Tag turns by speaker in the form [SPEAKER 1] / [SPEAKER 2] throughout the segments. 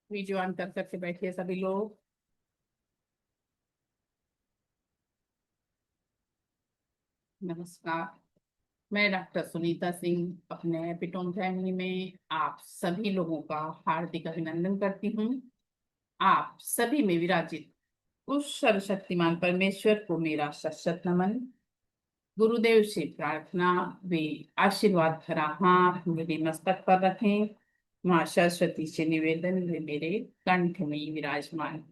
[SPEAKER 1] Video on कर करके बैठिए सभी लोग। नमस्कार। मैं डॉक्टर सुनीता सिंह अपने एपिटोन फैमिली में आप सभी लोगों का हार्दिक अभिनंदन करती हूँ। आप सभी में विराजित उस सर्वशक्तिमान परमेश्वर को मेरा सशक्त नमन। गुरुदेव से प्रार्थना वे आशीर्वाद भरा हाथ मेरे मस्तक पर रखें। माँ सरस्वती से निवेदन वे मेरे कंठ में विराजमान।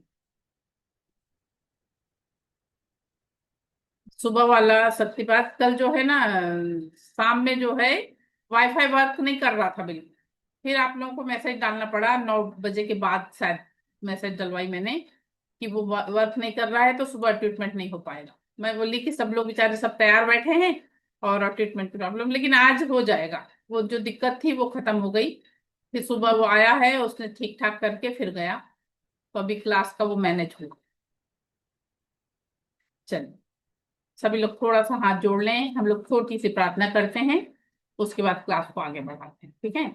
[SPEAKER 1] सुबह वाला सत्य कल जो है ना, शाम में जो है वाईफाई वर्क नहीं कर रहा था बिल्कुल। फिर आप लोगों को मैसेज डालना पड़ा 9 बजे के बाद, शायद मैसेज डलवाई मैंने कि वो वर्क नहीं कर रहा है तो सुबह ट्रीटमेंट नहीं हो पाएगा। मैं बोली कि सब लोग बेचारे सब तैयार बैठे हैं और ट्रीटमेंट की प्रॉब्लम, लेकिन आज हो जाएगा। वो जो दिक्कत थी वो खत्म हो गई। फिर सुबह वो आया है, उसने ठीक ठाक करके फिर गया। तो अभी क्लास का वो मैनेज हुआ। चलिए सभी लोग थोड़ा सा हाथ जोड़ लें, हम लोग छोटी सी प्रार्थना करते हैं, उसके बाद क्लास को आगे बढ़ाते हैं, ठीक है।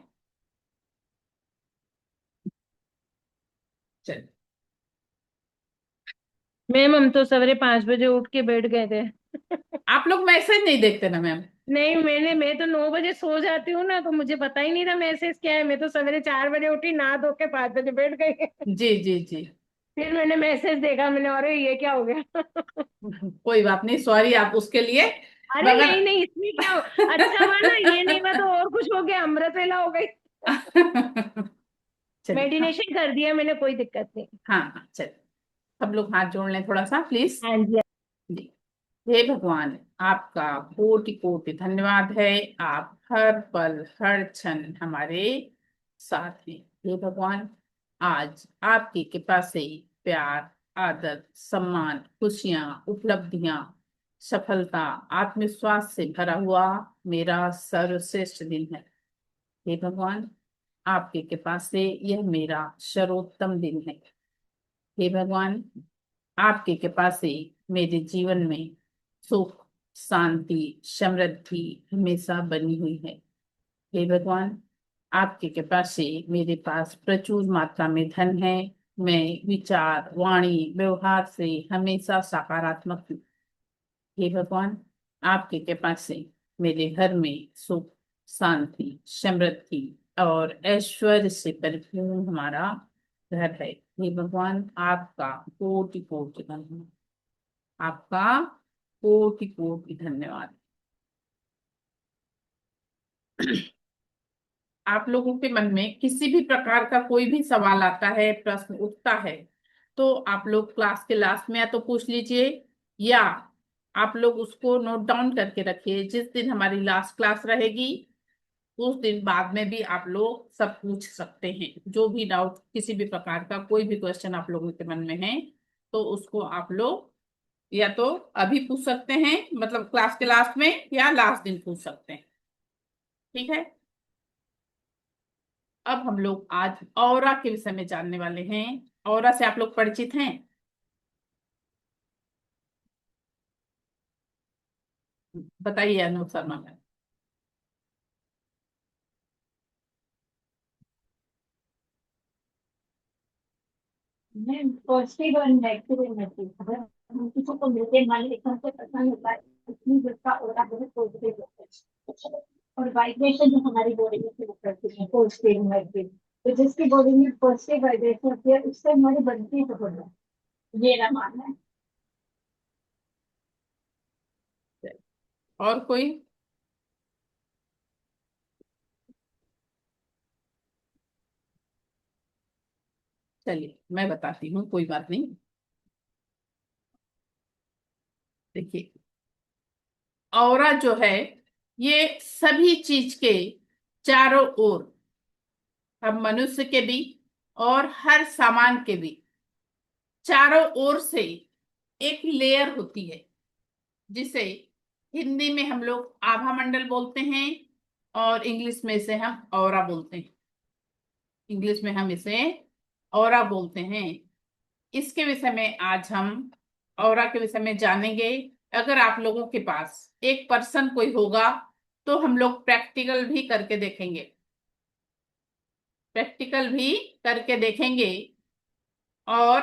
[SPEAKER 1] चलिए।
[SPEAKER 2] मैम हम तो सवेरे 5 बजे उठ के बैठ गए थे।
[SPEAKER 1] आप लोग मैसेज नहीं देखते ना मैम?
[SPEAKER 2] नहीं, मैं तो 9 बजे सो जाती हूँ ना, तो मुझे पता ही नहीं था मैसेज क्या है। मैं तो सवेरे 4 बजे उठी, नहा धो के 5 बजे बैठ गई।
[SPEAKER 1] जी जी जी।
[SPEAKER 2] फिर मैंने मैसेज देखा, मैंने अरे ये क्या हो गया।
[SPEAKER 1] कोई बात नहीं, सॉरी आप उसके लिए।
[SPEAKER 2] अरे
[SPEAKER 1] मगर
[SPEAKER 2] नहीं नहीं, इसमें क्या अच्छा हुआ ना, ये नहीं हुआ तो और कुछ हो गया, अमृत वेला हो गई।
[SPEAKER 1] चलिए हाँ।
[SPEAKER 2] मेडिटेशन कर दिया मैंने, कोई दिक्कत नहीं।
[SPEAKER 1] हाँ हाँ, चलिए सब लोग हाथ जोड़ लें थोड़ा सा प्लीज।
[SPEAKER 2] हाँ जी।
[SPEAKER 1] जी। हे भगवान, आपका कोटि कोटि धन्यवाद है। आप हर पल हर क्षण हमारे साथ हैं। हे भगवान, आज आपकी कृपा से प्यार, आदर, सम्मान, खुशियां, उपलब्धियां, सफलता, आत्मविश्वास से भरा हुआ मेरा सर्वश्रेष्ठ दिन है। हे भगवान, आपकी कृपा से यह मेरा सर्वोत्तम दिन है। हे भगवान, आपकी कृपा से मेरे जीवन में सुख, शांति, समृद्धि हमेशा बनी हुई है। हे भगवान, आपकी कृपा से मेरे पास प्रचुर मात्रा में धन है। मैं विचार, वाणी, व्यवहार से हमेशा सकारात्मक हूँ। हे भगवान, आपकी कृपा से मेरे घर में सुख, शांति, समृद्धि और ऐश्वर्य से परिपूर्ण हमारा घर है। हे भगवान, आपका कोटि कोटि धन्यवाद। आपका कोटि कोटि धन्यवाद। आप लोगों के मन में किसी भी प्रकार का कोई भी सवाल आता है, प्रश्न उठता है, तो आप लोग क्लास के लास्ट में या तो पूछ लीजिए, या आप लोग उसको नोट डाउन करके रखिए। जिस दिन हमारी लास्ट क्लास रहेगी उस दिन बाद में भी आप लोग सब पूछ सकते हैं। जो भी डाउट, किसी भी प्रकार का कोई भी क्वेश्चन आप लोगों के मन में है, तो उसको आप लोग या तो अभी पूछ सकते हैं, मतलब क्लास के लास्ट में, या लास्ट दिन पूछ सकते हैं, ठीक है। अब हम लोग आज ऑरा के विषय में जानने वाले हैं। ऑरा से आप लोग परिचित हैं? बताइए अनु शर्मा मैम।
[SPEAKER 2] मैं पॉजिटिव और नेगेटिव एनर्जी, अगर हम किसी को मिलते हैं, मान लेते हैं हमसे पसंद होता है, इतनी जिसका ऑरा बहुत पॉजिटिव होता है। और वाइब्रेशन जो हमारी बॉडी में फ्लो करती है पॉजिटिव नेगेटिव, तो जिसकी बॉडी में पॉजिटिव वाइब्रेशन होती है उससे हमारी बनती है होता है। ये ना मानना है।
[SPEAKER 1] और कोई? चलिए मैं बताती हूँ, कोई बात नहीं। देखिए, ऑरा जो है ये सभी चीज के चारों ओर, हम मनुष्य के भी और हर सामान के भी चारों ओर से एक लेयर होती है, जिसे हिंदी में हम लोग आभा मंडल बोलते हैं और इंग्लिश में इसे हम ऑरा बोलते हैं। इंग्लिश में हम इसे ऑरा बोलते हैं। इसके विषय में आज हम ऑरा के विषय में जानेंगे। अगर आप लोगों के पास एक पर्सन कोई होगा तो हम लोग प्रैक्टिकल भी करके देखेंगे। प्रैक्टिकल भी करके देखेंगे। और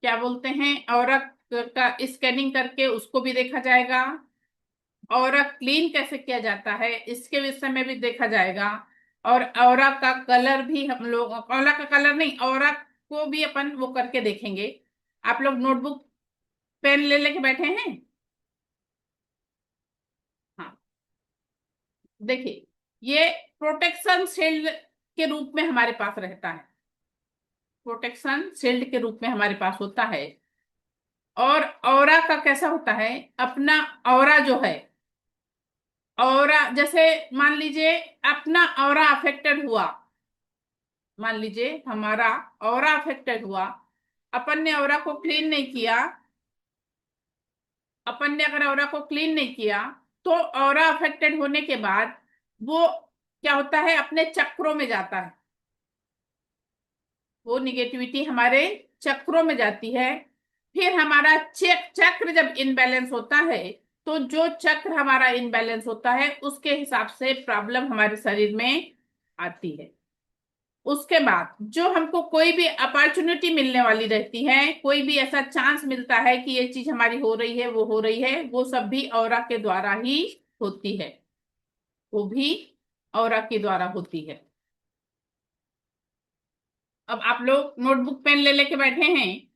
[SPEAKER 1] क्या बोलते हैं, और का स्कैनिंग करके उसको भी देखा जाएगा। ऑरा क्लीन कैसे किया जाता है इसके विषय में भी देखा जाएगा। और ऑरा का कलर भी हम लोग, ऑरा का कलर नहीं, ऑरा को भी अपन वो करके देखेंगे। आप लोग नोटबुक पेन ले लेके बैठे हैं? हाँ, देखिए, ये प्रोटेक्शन शील्ड के रूप में हमारे पास रहता है। प्रोटेक्शन शील्ड के रूप में हमारे पास होता है। और ऑरा का कैसा होता है, अपना ऑरा जो है, ऑरा जैसे मान लीजिए अपना ऑरा अफेक्टेड हुआ, मान लीजिए हमारा ऑरा अफेक्टेड हुआ, अपन ने ऑरा को क्लीन नहीं किया, अपन ने अगर ऑरा को क्लीन नहीं किया, तो ऑरा अफेक्टेड होने के बाद वो क्या होता है, अपने चक्रों में जाता है। वो निगेटिविटी हमारे चक्रों में जाती है। फिर हमारा चक्र जब इनबैलेंस होता है, तो जो चक्र हमारा इनबैलेंस होता है उसके हिसाब से प्रॉब्लम हमारे शरीर में आती है। उसके बाद जो हमको कोई भी अपॉर्चुनिटी मिलने वाली रहती है, कोई भी ऐसा चांस मिलता है कि ये चीज हमारी हो रही है, वो हो रही है, वो सब भी ऑरा के द्वारा ही होती है। वो भी ऑरा के द्वारा होती है। अब आप लोग नोटबुक पेन ले लेके बैठे हैं,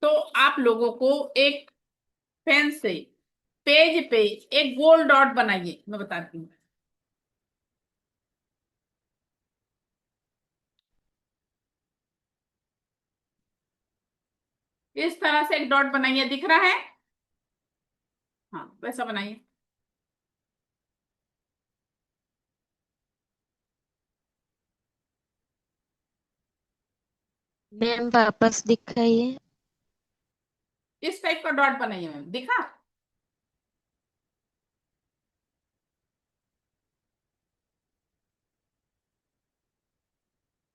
[SPEAKER 1] तो आप लोगों को एक पेन से पेज पे एक गोल डॉट बनाइए, मैं बताती हूँ। इस तरह से एक डॉट बनाइए, दिख रहा है? हाँ, वैसा बनाइए।
[SPEAKER 3] मैम वापस दिखाइए।
[SPEAKER 1] इस टाइप का डॉट बनाइए मैम, दिखा?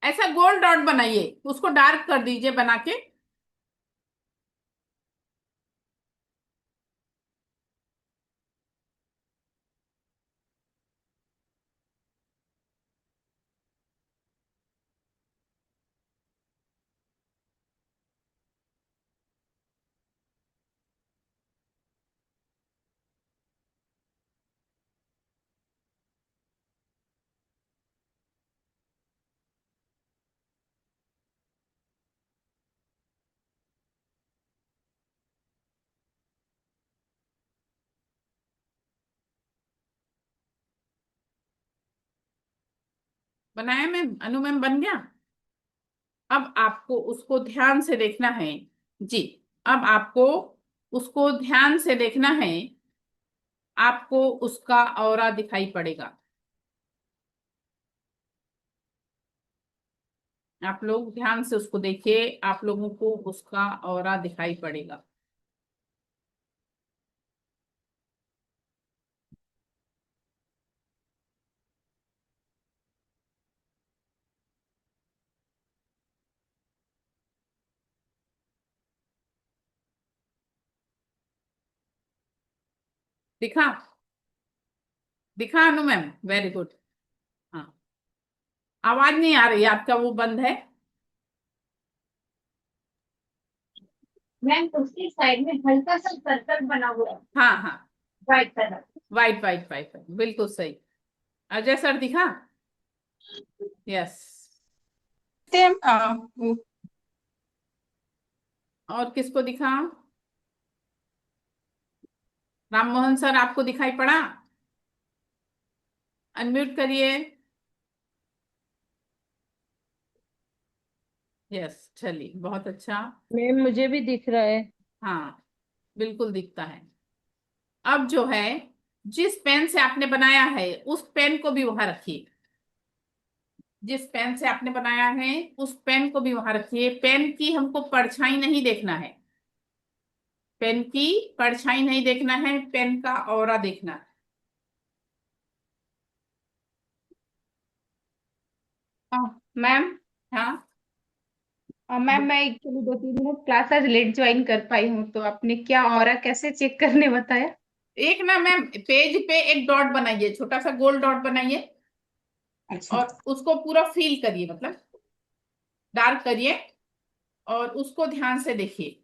[SPEAKER 1] ऐसा गोल डॉट बनाइए, उसको डार्क कर दीजिए बना के। बनाया मैम, अनु मैम, बन गया? अब आपको उसको ध्यान से देखना है। जी, अब आपको उसको ध्यान से देखना है। आपको उसका ऑरा दिखाई पड़ेगा। आप लोग ध्यान से उसको देखिए, आप लोगों को उसका ऑरा दिखाई पड़ेगा। दिखा? दिखा अनु मैम, वेरी गुड। हाँ, आवाज नहीं आ रही, आपका वो बंद है।
[SPEAKER 2] मैम उसकी साइड में हल्का सा सर्कल बना हुआ है,
[SPEAKER 1] हाँ हाँ,
[SPEAKER 2] white colour.
[SPEAKER 1] White white white, बिल्कुल सही। अजय सर दिखा? यस।
[SPEAKER 4] सेम
[SPEAKER 1] और किसको दिखा? राम मोहन सर, आपको दिखाई पड़ा? अनम्यूट करिए। यस, चलिए, बहुत अच्छा।
[SPEAKER 4] मैम मुझे भी दिख रहा है।
[SPEAKER 1] हाँ, बिल्कुल दिखता है। अब जो है, जिस पेन से आपने बनाया है उस पेन को भी वहां रखिए। जिस पेन से आपने बनाया है उस पेन को भी वहां रखिए। पेन की हमको परछाई नहीं देखना है। पेन की परछाई नहीं देखना है, पेन का ऑरा देखना है।
[SPEAKER 4] मैम
[SPEAKER 1] हाँ,
[SPEAKER 4] मैम मैं एक्चुअली 2-3 मिनट क्लास आज लेट ज्वाइन कर पाई हूँ, तो आपने क्या ऑरा कैसे चेक करने बताया?
[SPEAKER 1] एक ना मैम, पेज पे एक डॉट बनाइए, छोटा सा गोल डॉट बनाइए।
[SPEAKER 4] अच्छा।
[SPEAKER 1] और उसको पूरा फील करिए, मतलब डार्क करिए और उसको ध्यान से देखिए।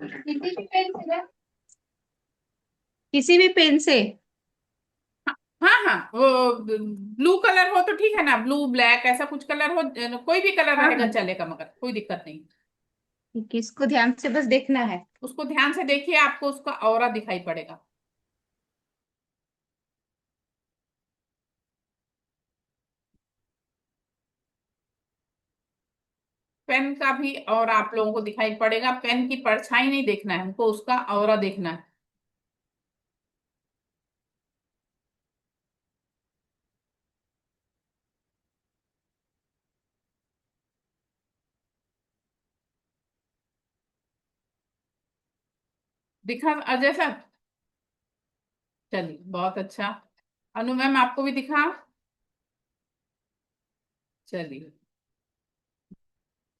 [SPEAKER 4] किसी भी पेन से ना, किसी भी पेन से।
[SPEAKER 1] हाँ हाँ, वो ब्लू कलर हो तो ठीक है ना, ब्लू ब्लैक ऐसा कुछ कलर हो, कोई भी कलर
[SPEAKER 4] हाँ
[SPEAKER 1] रहेगा
[SPEAKER 4] हाँ,
[SPEAKER 1] चलेगा, मगर कोई दिक्कत नहीं।
[SPEAKER 4] किसको ध्यान से बस देखना है।
[SPEAKER 1] उसको ध्यान से देखिए, आपको उसका ऑरा दिखाई पड़ेगा। पेन का भी और आप लोगों को दिखाई पड़ेगा, पेन की परछाई नहीं देखना है हमको, उसका ऑरा देखना है। दिखा अजय सर? चलिए बहुत अच्छा। अनु मैम आपको भी दिखा? चलिए,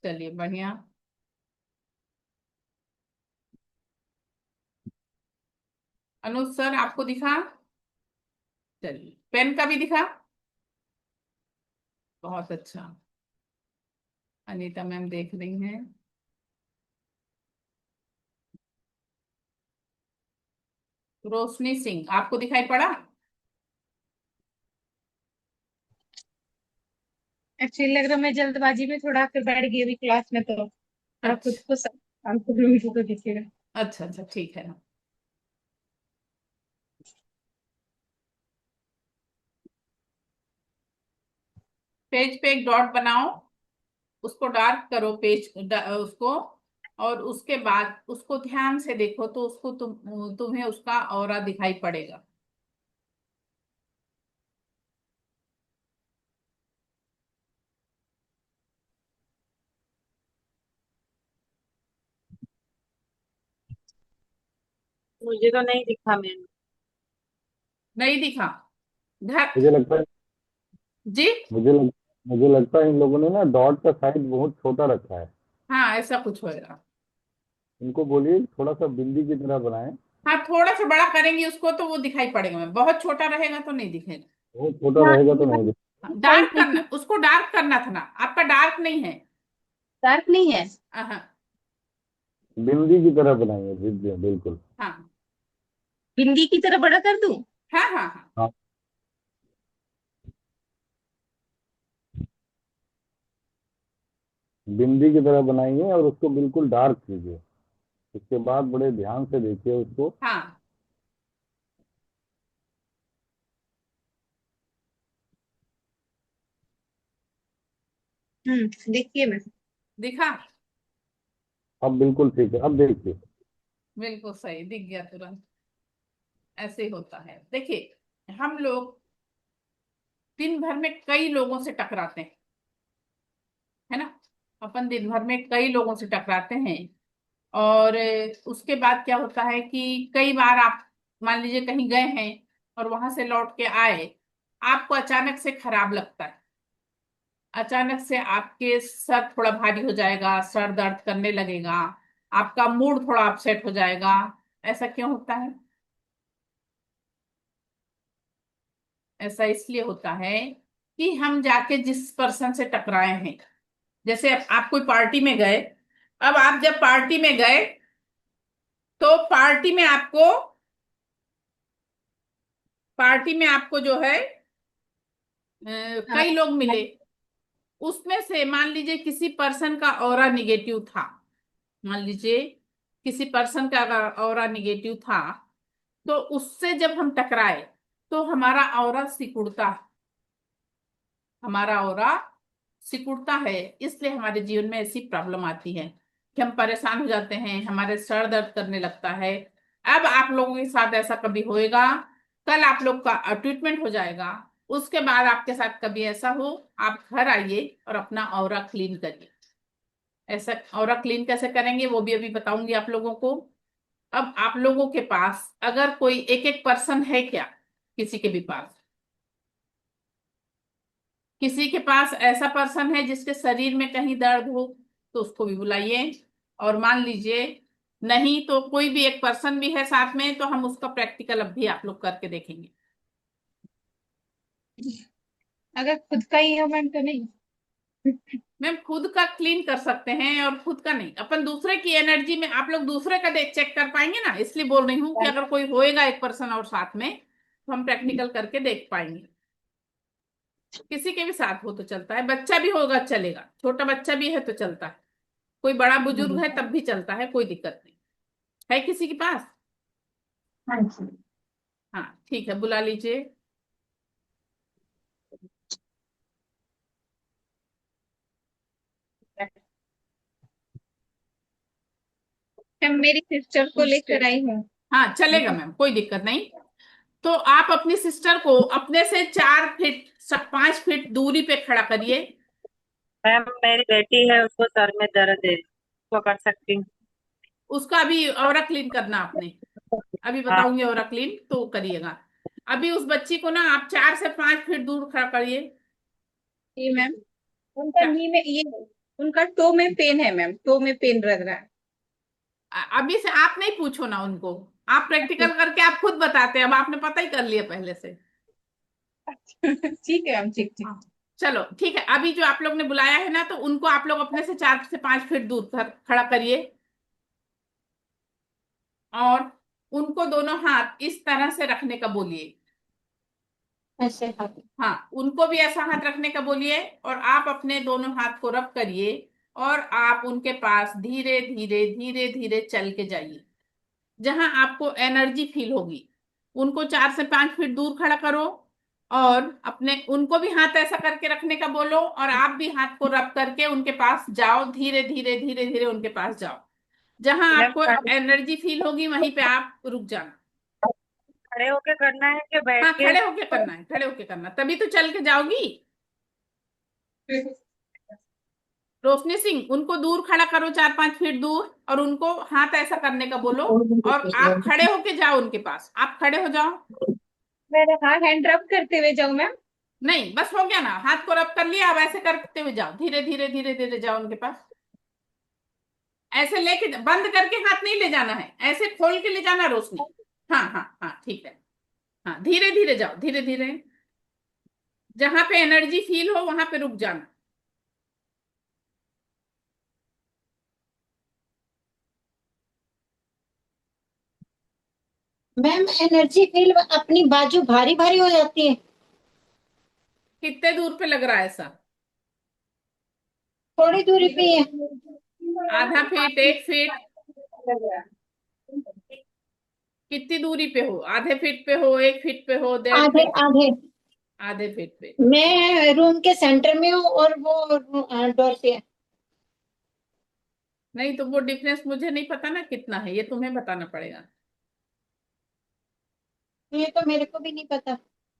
[SPEAKER 1] चलिए बढ़िया। अनु सर आपको दिखा? चलिए, पेन का भी दिखा? बहुत अच्छा। अनीता मैम देख रही हैं। रोशनी सिंह आपको दिखाई पड़ा?
[SPEAKER 4] एक्चुअली लग रहा मैं जल्दबाजी में थोड़ा फिर बैठ गई अभी क्लास में, तो आप खुद
[SPEAKER 1] अच्छा
[SPEAKER 4] को शांत करूंगी तो दिखेगा।
[SPEAKER 1] अच्छा अच्छा, ठीक है। पेज पे एक डॉट बनाओ, उसको डार्क करो, उसको, और उसके बाद उसको ध्यान से देखो तो उसको तुम्हें उसका ऑरा दिखाई पड़ेगा।
[SPEAKER 5] मुझे तो नहीं दिखा मैम।
[SPEAKER 1] नहीं दिखा? घर
[SPEAKER 6] मुझे लगता है
[SPEAKER 1] जी।
[SPEAKER 6] मुझे लगता है इन लोगों ने ना डॉट का साइज बहुत छोटा रखा है।
[SPEAKER 1] हाँ ऐसा कुछ होएगा।
[SPEAKER 6] इनको बोलिए थोड़ा सा बिंदी की तरह बनाएं।
[SPEAKER 1] हाँ थोड़ा सा बड़ा करेंगे उसको तो वो दिखाई पड़ेगा, मैं बहुत छोटा रहेगा तो नहीं दिखेगा।
[SPEAKER 6] बहुत छोटा
[SPEAKER 4] हाँ,
[SPEAKER 6] रहेगा तो
[SPEAKER 4] ये
[SPEAKER 6] नहीं दिखेगा।
[SPEAKER 1] डार्क
[SPEAKER 4] साइज देखिए।
[SPEAKER 1] करना, उसको डार्क करना था ना, आपका डार्क नहीं है।
[SPEAKER 4] डार्क नहीं है।
[SPEAKER 1] हाँ
[SPEAKER 6] बिंदी की तरह बनाएंगे, बिल्कुल।
[SPEAKER 1] हाँ
[SPEAKER 4] बिंदी की तरह बड़ा कर दूं?
[SPEAKER 1] हाँ हाँ हाँ।
[SPEAKER 6] हाँ, बिंदी की तरह बनाइए और उसको बिल्कुल डार्क कीजिए। उसके बाद बड़े ध्यान से देखिए उसको।
[SPEAKER 1] हाँ
[SPEAKER 4] देखिए मैं।
[SPEAKER 1] दिखा?
[SPEAKER 6] अब बिल्कुल ठीक है, अब देखिए।
[SPEAKER 1] बिल्कुल सही दिख गया तुरंत। ऐसे ही होता है, देखिए हम लोग दिन भर में कई लोगों से टकराते हैं, है ना? अपन दिन भर में कई लोगों से टकराते हैं, और उसके बाद क्या होता है कि कई बार आप मान लीजिए कहीं गए हैं और वहां से लौट के आए, आपको अचानक से खराब लगता है, अचानक से आपके सर थोड़ा भारी हो जाएगा, सर दर्द करने लगेगा, आपका मूड थोड़ा अपसेट हो जाएगा। ऐसा क्यों होता है? ऐसा इसलिए होता है कि हम जाके जिस पर्सन से टकराए हैं, जैसे आप कोई पार्टी में गए, अब आप जब पार्टी में गए तो पार्टी में आपको जो है
[SPEAKER 4] हाँ।
[SPEAKER 1] कई लोग मिले, उसमें से मान लीजिए किसी पर्सन का ऑरा निगेटिव था, मान लीजिए किसी पर्सन का अगर ऑरा निगेटिव था, तो उससे जब हम टकराए तो हमारा ऑरा सिकुड़ता है, हमारा ऑरा सिकुड़ता है, इसलिए हमारे जीवन में ऐसी प्रॉब्लम आती है कि हम परेशान हो जाते हैं, हमारे सर दर्द करने लगता है। अब आप लोगों के साथ ऐसा कभी होएगा, कल आप लोग का ट्रीटमेंट हो जाएगा, उसके बाद आपके साथ कभी ऐसा हो, आप घर आइए और अपना ऑरा क्लीन करिए। ऐसा ऑरा क्लीन कैसे करेंगे वो भी अभी बताऊंगी आप लोगों को। अब आप लोगों के पास अगर कोई एक एक पर्सन है क्या, किसी के भी पास, किसी के पास ऐसा पर्सन है जिसके शरीर में कहीं दर्द हो, तो उसको भी बुलाइए। और मान लीजिए नहीं तो कोई भी एक पर्सन भी है साथ में, तो हम उसका प्रैक्टिकल अब भी आप लोग करके देखेंगे।
[SPEAKER 4] अगर खुद का ही है मैम तो नहीं।
[SPEAKER 1] मैम खुद का क्लीन कर सकते हैं और खुद का नहीं, अपन दूसरे की एनर्जी में आप लोग दूसरे का देख चेक कर पाएंगे ना, इसलिए बोल रही हूँ कि अगर कोई होएगा एक पर्सन और साथ में तो हम प्रैक्टिकल करके देख पाएंगे। किसी के भी साथ हो तो चलता है, बच्चा भी होगा चलेगा, छोटा बच्चा भी है तो चलता है, कोई बड़ा बुजुर्ग है तब भी चलता है, कोई दिक्कत नहीं है किसी के पास।
[SPEAKER 2] हाँ जी।
[SPEAKER 1] हाँ ठीक है, बुला लीजिए।
[SPEAKER 4] मैम मेरी सिस्टर को लेकर आई हूँ।
[SPEAKER 1] हाँ चलेगा मैम, कोई दिक्कत नहीं। तो आप अपनी सिस्टर को अपने से 4 फीट 5 फीट दूरी पे खड़ा करिए।
[SPEAKER 5] मैम मेरी बेटी है, उसको सर में दर्द है, उसको कर सकती हूँ?
[SPEAKER 1] उसका अभी ऑरा क्लीन करना आपने, अभी
[SPEAKER 5] हाँ।
[SPEAKER 1] बताऊंगी ऑरा क्लीन तो करिएगा। अभी उस बच्ची को ना आप 4 से 5 फीट दूर खड़ा करिए।
[SPEAKER 4] जी मैम। उनका
[SPEAKER 1] चा-
[SPEAKER 4] नी में ये, उनका टो में पेन है मैम, टो में पेन लग रहा है।
[SPEAKER 1] अभी से आप नहीं पूछो ना उनको, आप प्रैक्टिकल करके आप खुद बताते हैं, अब आपने पता ही कर लिया पहले से।
[SPEAKER 4] ठीक है मैम, ठीक ठीक।
[SPEAKER 1] हाँ चलो ठीक है, अभी जो आप लोग ने बुलाया है ना तो उनको आप लोग अपने से 4 से 5 फीट दूर खड़ा करिए, और उनको दोनों हाथ इस तरह से रखने का बोलिए।
[SPEAKER 2] ऐसे हाँ।
[SPEAKER 1] हाँ उनको भी ऐसा हाथ रखने का बोलिए, और आप अपने दोनों हाथ को रब करिए, और आप उनके पास धीरे धीरे धीरे धीरे चल के जाइए, जहां आपको एनर्जी फील होगी। उनको 4 से 5 फीट दूर खड़ा करो, और अपने उनको भी हाथ ऐसा करके रखने का बोलो, और आप भी हाथ को रब करके उनके पास जाओ, धीरे धीरे धीरे धीरे उनके पास जाओ। जहां
[SPEAKER 5] मैम
[SPEAKER 1] आपको एनर्जी फील होगी वहीं पे आप रुक जाना।
[SPEAKER 5] खड़े होके करना है कि बैठ
[SPEAKER 1] हाँ
[SPEAKER 5] के?
[SPEAKER 1] खड़े होके करना है, खड़े होके करना, तभी तो चल के जाओगी। रोशनी सिंह, उनको दूर खड़ा करो 4 5 फीट दूर, और उनको हाथ ऐसा करने का बोलो, और आप खड़े होके जाओ उनके पास, आप खड़े हो जाओ।
[SPEAKER 4] मेरे हाँ, हैंड रब करते हुए जाऊँ मैम?
[SPEAKER 1] नहीं बस हो गया ना, हाथ को रब कर लिया, अब ऐसे करते हुए जाओ, धीरे धीरे धीरे धीरे जाओ उनके पास। ऐसे लेके बंद करके हाथ नहीं ले जाना है, ऐसे खोल के ले जाना रोशनी। हाँ हाँ हाँ ठीक है। हाँ धीरे धीरे जाओ, धीरे धीरे, जहां पे एनर्जी फील हो वहां पे रुक जाना।
[SPEAKER 2] मैम एनर्जी फील अपनी बाजू भारी भारी हो जाती है।
[SPEAKER 1] कितने दूर पे लग रहा है ऐसा?
[SPEAKER 2] थोड़ी दूरी पे ही है।
[SPEAKER 1] आधा फीट, 1 फीट? कितनी दूरी पे हो, आधे फीट पे हो, 1 फीट पे हो, डेढ़
[SPEAKER 2] आधे
[SPEAKER 1] फीट
[SPEAKER 2] आधे।
[SPEAKER 1] आधे फीट पे?
[SPEAKER 2] मैं रूम के सेंटर में हूँ और वो डोर पे है।
[SPEAKER 1] नहीं तो वो डिफरेंस मुझे नहीं पता ना कितना है, ये तुम्हें बताना पड़ेगा।
[SPEAKER 2] ये तो मेरे को भी नहीं पता।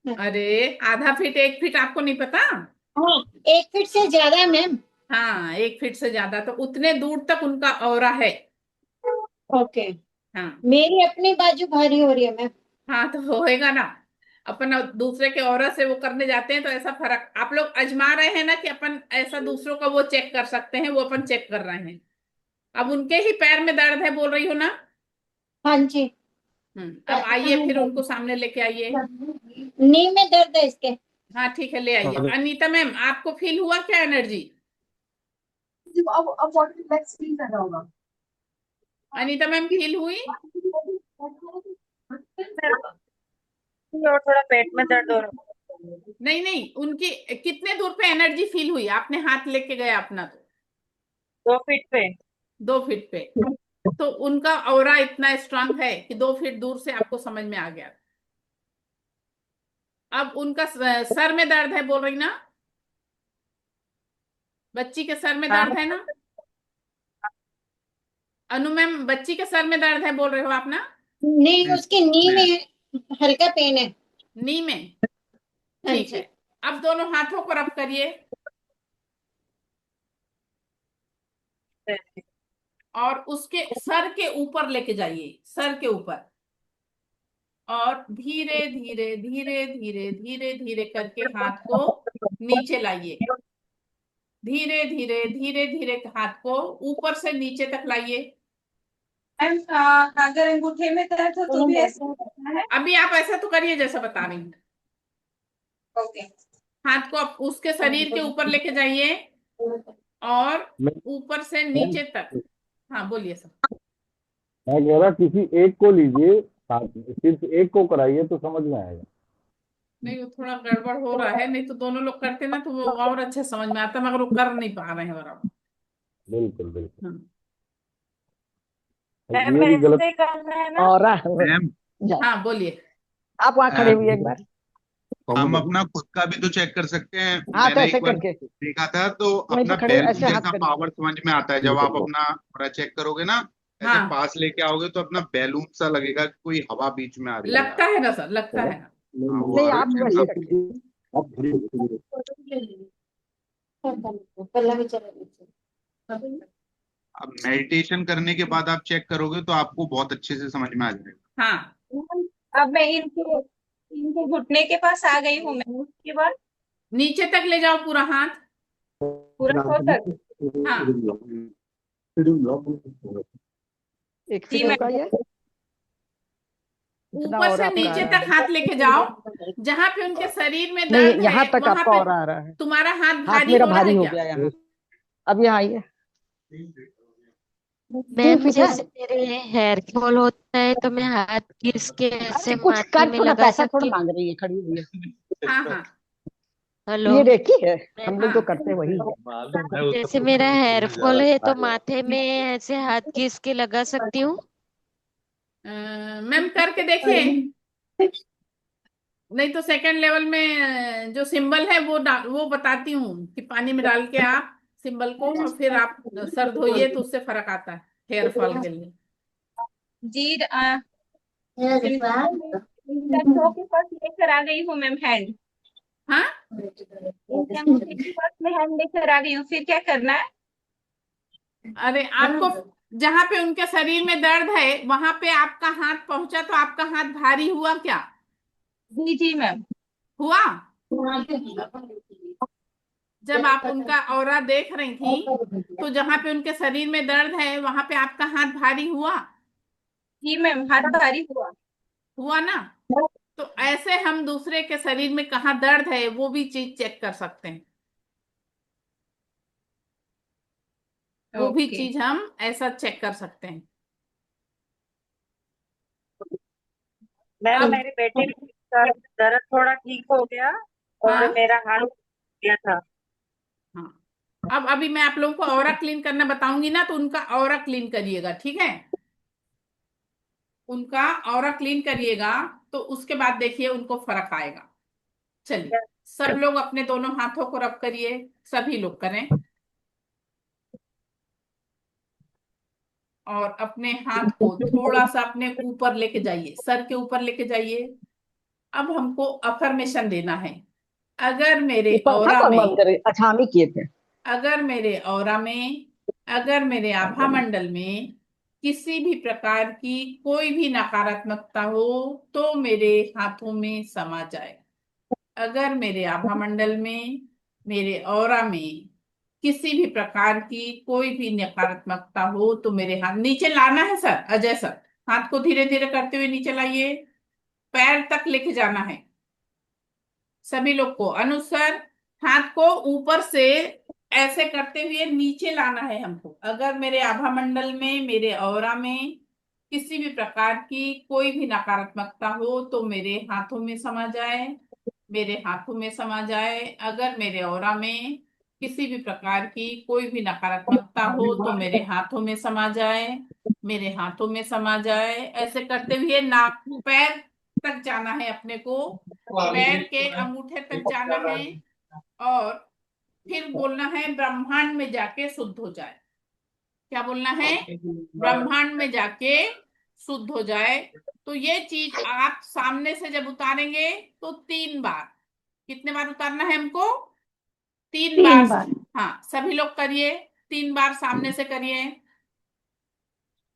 [SPEAKER 1] अरे आधा फीट 1 फीट आपको नहीं पता?
[SPEAKER 2] हाँ, 1 फीट से ज्यादा है मैम।
[SPEAKER 1] हाँ 1 फीट से ज्यादा, तो उतने दूर तक उनका ऑरा है।
[SPEAKER 2] ओके।
[SPEAKER 1] हाँ
[SPEAKER 2] मेरी अपनी बाजू भारी हो रही है मैम।
[SPEAKER 1] हाँ तो होएगा ना, अपन दूसरे के ऑरा से वो करने जाते हैं तो ऐसा फर्क, आप लोग आजमा रहे हैं ना कि अपन ऐसा दूसरों का वो चेक कर सकते हैं, वो अपन चेक कर रहे हैं। अब उनके ही पैर में दर्द है बोल रही हो ना?
[SPEAKER 2] हाँ जी।
[SPEAKER 1] अब आइए फिर उनको सामने लेके आइए।
[SPEAKER 2] नी में दर्द है इसके।
[SPEAKER 1] हाँ ठीक है, ले आइए। अनीता मैम, आपको फील हुआ क्या एनर्जी?
[SPEAKER 7] अब वाटर रिलैक्स फील कर रहा होगा।
[SPEAKER 1] अनीता मैम फील हुई?
[SPEAKER 5] और थोड़ा पेट में दर्द हो रहा है।
[SPEAKER 1] नहीं नहीं, उनकी कितने दूर पे एनर्जी फील हुई, आपने हाथ लेके गए अपना तो?
[SPEAKER 5] 2 फीट पे।
[SPEAKER 1] 2 फीट पे? तो उनका ऑरा इतना स्ट्रांग है कि 2 फीट दूर से आपको समझ में आ गया। अब उनका सर में दर्द है बोल रही ना, बच्ची के सर में
[SPEAKER 5] हाँ।
[SPEAKER 1] दर्द है ना? अनु मैम, बच्ची के सर में दर्द है बोल रहे हो आप ना?
[SPEAKER 2] नहीं, उसकी नी में हल्का पेन है।
[SPEAKER 1] नी में?
[SPEAKER 2] हाँ
[SPEAKER 1] ठीक है।
[SPEAKER 2] जी।
[SPEAKER 1] अब दोनों हाथों को रब करिए, और उसके सर के ऊपर लेके जाइए, सर के ऊपर, और धीरे धीरे धीरे धीरे धीरे धीरे करके हाथ को नीचे लाइए, धीरे धीरे धीरे धीरे हाथ को ऊपर से नीचे तक लाइए।
[SPEAKER 4] मैम अगर अंगूठे में दर्द हो तो भी ऐसे ही करना है?
[SPEAKER 1] अभी आप ऐसा तो करिए जैसा बता रही हूँ।
[SPEAKER 4] ओके।
[SPEAKER 1] हाथ को आप उसके शरीर के ऊपर लेके जाइए और
[SPEAKER 6] मैं
[SPEAKER 1] ऊपर से नीचे तक। हाँ बोलिए सर।
[SPEAKER 6] मैं कह रहा किसी एक को लीजिए साथ में, सिर्फ एक को कराइए तो समझ में आएगा।
[SPEAKER 1] नहीं वो थोड़ा गड़बड़ हो रहा है, नहीं तो दोनों लोग करते ना तो वो और अच्छे समझ में आता, मगर वो कर नहीं पा रहे हैं बराबर।
[SPEAKER 6] बिल्कुल बिल्कुल।
[SPEAKER 1] हम्म।
[SPEAKER 5] मैम
[SPEAKER 6] ये भी गलत।
[SPEAKER 5] ऐसे ही करना है ना?
[SPEAKER 8] और
[SPEAKER 9] मैम
[SPEAKER 1] हाँ बोलिए।
[SPEAKER 8] आप वहाँ खड़े हुए एक
[SPEAKER 9] अ,
[SPEAKER 8] बार।
[SPEAKER 9] हम अपना खुद का भी तो चेक कर सकते हैं।
[SPEAKER 8] हाँ तो
[SPEAKER 9] मैंने
[SPEAKER 8] ऐसे
[SPEAKER 9] एक बार
[SPEAKER 8] करके
[SPEAKER 9] देखा था तो
[SPEAKER 8] वहीं पे
[SPEAKER 9] अपना
[SPEAKER 8] खड़े
[SPEAKER 9] बैलून
[SPEAKER 8] ऐसे हाथ
[SPEAKER 9] जैसा
[SPEAKER 8] करिए।
[SPEAKER 9] पावर समझ में आता है जब आप अपना थोड़ा चेक करोगे ना, ऐसे
[SPEAKER 1] हाँ
[SPEAKER 9] पास लेके आओगे तो अपना बैलून सा लगेगा कि कोई हवा बीच में आ रही है।
[SPEAKER 1] लगता है ना सर, लगता है ना।
[SPEAKER 9] हाँ वो
[SPEAKER 8] नहीं
[SPEAKER 9] आप
[SPEAKER 8] आप
[SPEAKER 9] चेक
[SPEAKER 8] वैसे
[SPEAKER 9] कर।
[SPEAKER 8] रखिए।
[SPEAKER 9] अब मेडिटेशन करने के बाद आप चेक करोगे तो आपको बहुत अच्छे से समझ में आ जाएगा।
[SPEAKER 1] हाँ
[SPEAKER 4] अब मैं इनके इनके घुटने के पास आ गई हूँ मैं, उसके बाद
[SPEAKER 1] नीचे तक ले जाओ पूरा हाथ।
[SPEAKER 4] पूरा सौ तक।
[SPEAKER 1] हाँ
[SPEAKER 8] एक
[SPEAKER 4] जी
[SPEAKER 8] सेकंड
[SPEAKER 4] मैम।
[SPEAKER 8] रुका, ये इतना
[SPEAKER 1] ऊपर
[SPEAKER 8] और
[SPEAKER 1] से
[SPEAKER 8] आपका आ
[SPEAKER 1] नीचे
[SPEAKER 8] रहा
[SPEAKER 1] तक
[SPEAKER 8] है।
[SPEAKER 1] हाथ लेके जाओ, जहां पे उनके शरीर में
[SPEAKER 8] नहीं
[SPEAKER 1] दर्द है
[SPEAKER 8] यहाँ तक
[SPEAKER 1] वहां
[SPEAKER 8] आपका
[SPEAKER 1] पे
[SPEAKER 8] और आ रहा है।
[SPEAKER 1] तुम्हारा हाथ
[SPEAKER 8] हाथ
[SPEAKER 1] भारी
[SPEAKER 8] मेरा
[SPEAKER 1] हो रहा
[SPEAKER 8] भारी
[SPEAKER 1] है
[SPEAKER 8] हो
[SPEAKER 1] क्या?
[SPEAKER 8] गया यहाँ। अब यहाँ आइए।
[SPEAKER 3] मैम
[SPEAKER 8] ठीक है।
[SPEAKER 3] जैसे मेरे हेयर फॉल होता है तो मैं हाथ घिस के
[SPEAKER 8] अरे
[SPEAKER 3] ऐसे
[SPEAKER 8] कुछ
[SPEAKER 3] माथे
[SPEAKER 8] कर
[SPEAKER 3] में
[SPEAKER 8] तो ना,
[SPEAKER 3] लगा
[SPEAKER 8] पैसा थोड़ा
[SPEAKER 3] सकती हूँ?
[SPEAKER 8] मांग रही है, खड़ी हुई है।
[SPEAKER 1] हाँ हाँ
[SPEAKER 3] हेलो
[SPEAKER 8] ये देखी है, हम
[SPEAKER 3] मैम,
[SPEAKER 8] लोग तो
[SPEAKER 1] हाँ।
[SPEAKER 8] करते वही है।
[SPEAKER 3] जैसे मेरा हेयर फॉल है तो माथे में ऐसे हाथ घिस के लगा सकती हूँ?
[SPEAKER 1] मैम करके देखिए, नहीं तो सेकंड लेवल में जो सिंबल है वो वो बताती हूँ कि पानी में डाल के आप सिंबल को और फिर आप सर धोइए तो उससे फर्क आता है हेयर फॉल के लिए।
[SPEAKER 4] जी इनका शो के पास लेकर आ गई हूँ मैम हैंड।
[SPEAKER 1] हाँ
[SPEAKER 4] इनके अंगूठे के पास में हैंड लेकर आ गई हूँ, फिर क्या करना है?
[SPEAKER 1] अरे आपको जहां पे उनके शरीर में दर्द है वहां पे आपका हाथ पहुंचा तो आपका हाथ भारी हुआ क्या?
[SPEAKER 4] जी जी मैम।
[SPEAKER 1] हुआ। जब आप उनका ऑरा देख रही थी तो जहां पे उनके शरीर में दर्द है वहां पे आपका हाथ भारी हुआ?
[SPEAKER 4] जी मैम हाथ भारी हुआ।
[SPEAKER 1] हुआ ना। तो ऐसे हम दूसरे के शरीर में कहाँ दर्द है वो भी चीज चेक कर सकते हैं। वो भी
[SPEAKER 4] ओके।
[SPEAKER 1] चीज हम ऐसा चेक कर सकते हैं।
[SPEAKER 5] मैम
[SPEAKER 1] अब
[SPEAKER 5] मेरी बेटी का दर्द थोड़ा ठीक हो गया और
[SPEAKER 1] हाँ
[SPEAKER 5] मेरा हाथ गया था।
[SPEAKER 1] हाँ। अब अभी मैं आप लोगों को ऑरा क्लीन करना बताऊंगी ना तो उनका ऑरा क्लीन करिएगा, ठीक है? उनका ऑरा क्लीन करिएगा तो उसके बाद देखिए उनको फर्क आएगा। चलिए सब लोग अपने दोनों हाथों को रब करिए, सभी लोग करें और अपने हाथ को थोड़ा सा अपने ऊपर लेके जाइए, सर के ऊपर लेके जाइए। अब हमको अफर्मेशन देना है। अगर मेरे
[SPEAKER 8] पंखा
[SPEAKER 1] ऑरा
[SPEAKER 8] कौन बंद
[SPEAKER 1] में
[SPEAKER 8] करे? अच्छा हम ही किए थे।
[SPEAKER 1] अगर मेरे ऑरा में अगर मेरे आभा मंडल में किसी भी प्रकार की कोई भी नकारात्मकता हो तो मेरे हाथों में समा जाए। अगर मेरे आभा मंडल में मेरे ऑरा में किसी भी प्रकार की कोई भी नकारात्मकता हो तो मेरे हाथ नीचे लाना है सर, अजय सर। हाथ को धीरे धीरे करते हुए नीचे लाइए, पैर तक लेके जाना है। सभी लोग को अनुसार हाथ को ऊपर से ऐसे करते हुए नीचे लाना है हमको। अगर मेरे आभा मंडल में मेरे ऑरा में किसी भी प्रकार की कोई भी नकारात्मकता हो तो मेरे हाथों में समा जाए, मेरे हाथों में समा जाए। अगर मेरे ऑरा में किसी भी प्रकार की कोई भी नकारात्मकता हो तो मेरे हाथों में समा जाए, मेरे हाथों में समा जाए। ऐसे करते हुए नाक पैर तक जाना है अपने को, पैर के अंगूठे तक जाना है और फिर बोलना है ब्रह्मांड में जाके शुद्ध हो जाए। क्या बोलना है? ब्रह्मांड में जाके शुद्ध हो जाए। तो ये चीज आप सामने से जब उतारेंगे तो 3 बार, कितने बार उतारना है हमको? 3 बार।
[SPEAKER 2] 3 बार।
[SPEAKER 1] हाँ सभी लोग करिए, 3 बार सामने से करिए।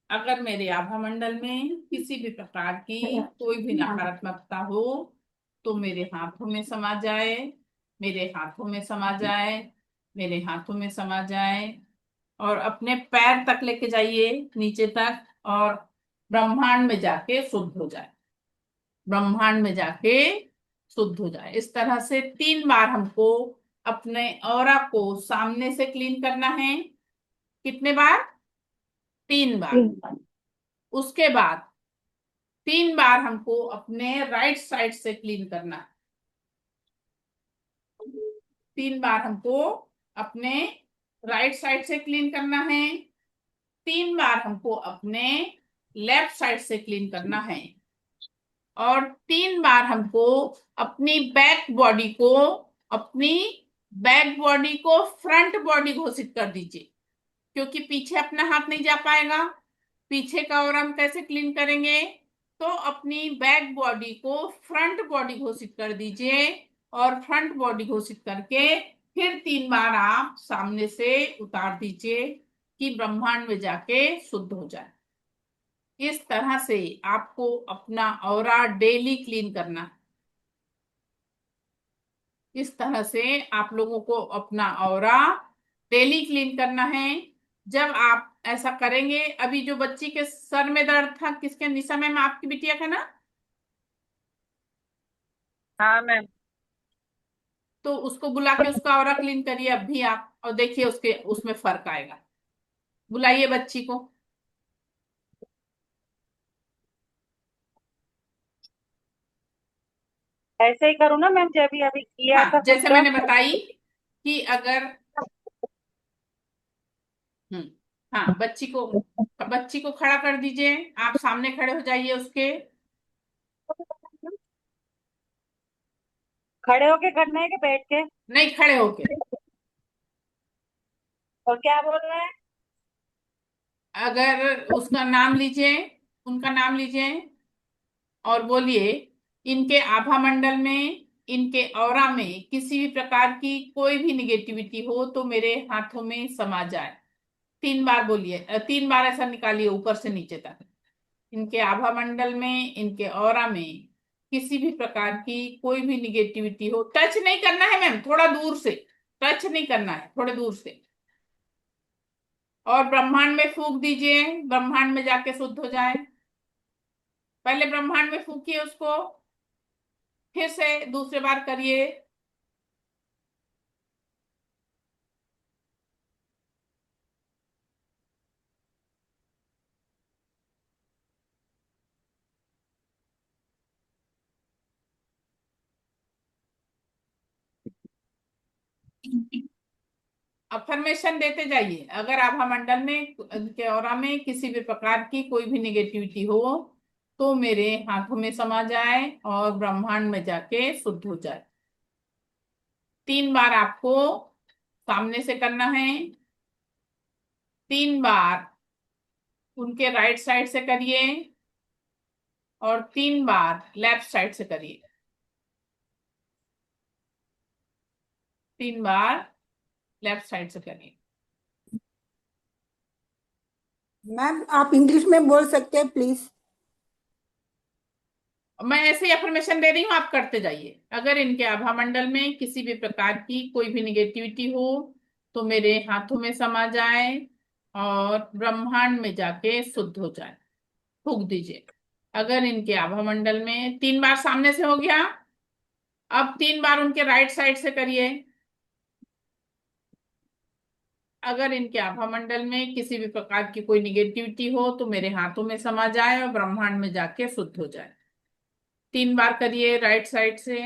[SPEAKER 1] अगर मेरे आभा मंडल में किसी भी प्रकार की कोई भी नकारात्मकता हो तो मेरे हाथों में समा जाए, मेरे हाथों में समा जाए, मेरे हाथों में समा जाए। और अपने पैर तक लेके जाइए नीचे तक, और ब्रह्मांड में जाके शुद्ध हो जाए, ब्रह्मांड में जाके शुद्ध हो जाए। इस तरह से 3 बार हमको अपने ऑरा को सामने से क्लीन करना है। कितने बार? 3 बार। उसके बाद 3 बार हमको अपने राइट साइड से क्लीन करना है। 3 बार हमको अपने राइट साइड से क्लीन करना है। 3 बार हमको अपने लेफ्ट साइड से क्लीन करना है। और 3 बार हमको अपनी बैक बॉडी को फ्रंट बॉडी घोषित कर दीजिए, क्योंकि पीछे अपना हाथ नहीं जा पाएगा। पीछे का और हम कैसे क्लीन करेंगे? तो अपनी बैक बॉडी को फ्रंट बॉडी घोषित कर दीजिए, और फ्रंट बॉडी घोषित करके फिर 3 बार आप सामने से उतार दीजिए कि ब्रह्मांड में जाके शुद्ध हो जाए। इस तरह से आपको अपना ऑरा डेली क्लीन करना है। इस तरह से आप लोगों को अपना ऑरा डेली क्लीन करना है। जब आप ऐसा करेंगे, अभी जो बच्ची के सर में दर्द था, किसके? निशा मैम, आपकी बिटिया का ना?
[SPEAKER 5] हाँ मैम।
[SPEAKER 1] तो उसको बुला के उसका ऑरा क्लीन करिए अभी आप, और देखिए उसके उसमें फर्क आएगा। बुलाइए बच्ची को।
[SPEAKER 5] ऐसे ही करूँ ना मैम, जब अभी अभी किया था
[SPEAKER 1] हाँ, जैसे
[SPEAKER 5] शुद्ध।
[SPEAKER 1] मैंने बताई कि अगर हम्म हाँ, बच्ची को खड़ा कर दीजिए। आप सामने खड़े हो जाइए उसके।
[SPEAKER 5] खड़े होके करना है कि बैठ के?
[SPEAKER 1] नहीं, खड़े होके।
[SPEAKER 5] और क्या बोल रहे हैं?
[SPEAKER 1] अगर उसका नाम लीजिए, उनका नाम लीजिए और बोलिए, इनके आभा मंडल में, इनके ऑरा में किसी भी प्रकार की कोई भी निगेटिविटी हो तो मेरे हाथों में समा जाए। 3 बार बोलिए, 3 बार ऐसा निकालिए ऊपर से नीचे तक। इनके आभा मंडल में, इनके ऑरा में किसी भी प्रकार की कोई भी निगेटिविटी हो, टच नहीं करना है मैम, थोड़ा दूर से, टच नहीं करना है, थोड़े दूर से। और ब्रह्मांड में फूंक दीजिए, ब्रह्मांड में जाके शुद्ध हो जाए। पहले ब्रह्मांड में फूंकिए उसको, फिर से दूसरे बार करिए। अफर्मेशन देते जाइए। अगर आभा मंडल में के ऑरा में किसी भी प्रकार की कोई भी निगेटिविटी हो तो मेरे हाथों में समा जाए और ब्रह्मांड में जाके शुद्ध हो जाए। 3 बार आपको सामने से करना है। 3 बार उनके राइट साइड से करिए, और 3 बार लेफ्ट साइड से करिए। 3 बार लेफ्ट साइड से करिए।
[SPEAKER 7] मैम आप इंग्लिश में बोल सकते हैं प्लीज?
[SPEAKER 1] मैं ऐसे ही अफर्मेशन दे रही हूँ, आप करते जाइए। अगर इनके आभा मंडल में किसी भी प्रकार की कोई भी निगेटिविटी हो तो मेरे हाथों में समा जाए और ब्रह्मांड में जाके शुद्ध हो जाए। फूक दीजिए। अगर इनके आभा मंडल में 3 बार सामने से हो गया, अब 3 बार उनके राइट साइड से करिए। अगर इनके आभा मंडल में किसी भी प्रकार की कोई निगेटिविटी हो तो मेरे हाथों में समा जाए और ब्रह्मांड में जाके शुद्ध हो जाए। 3 बार करिए राइट साइड से।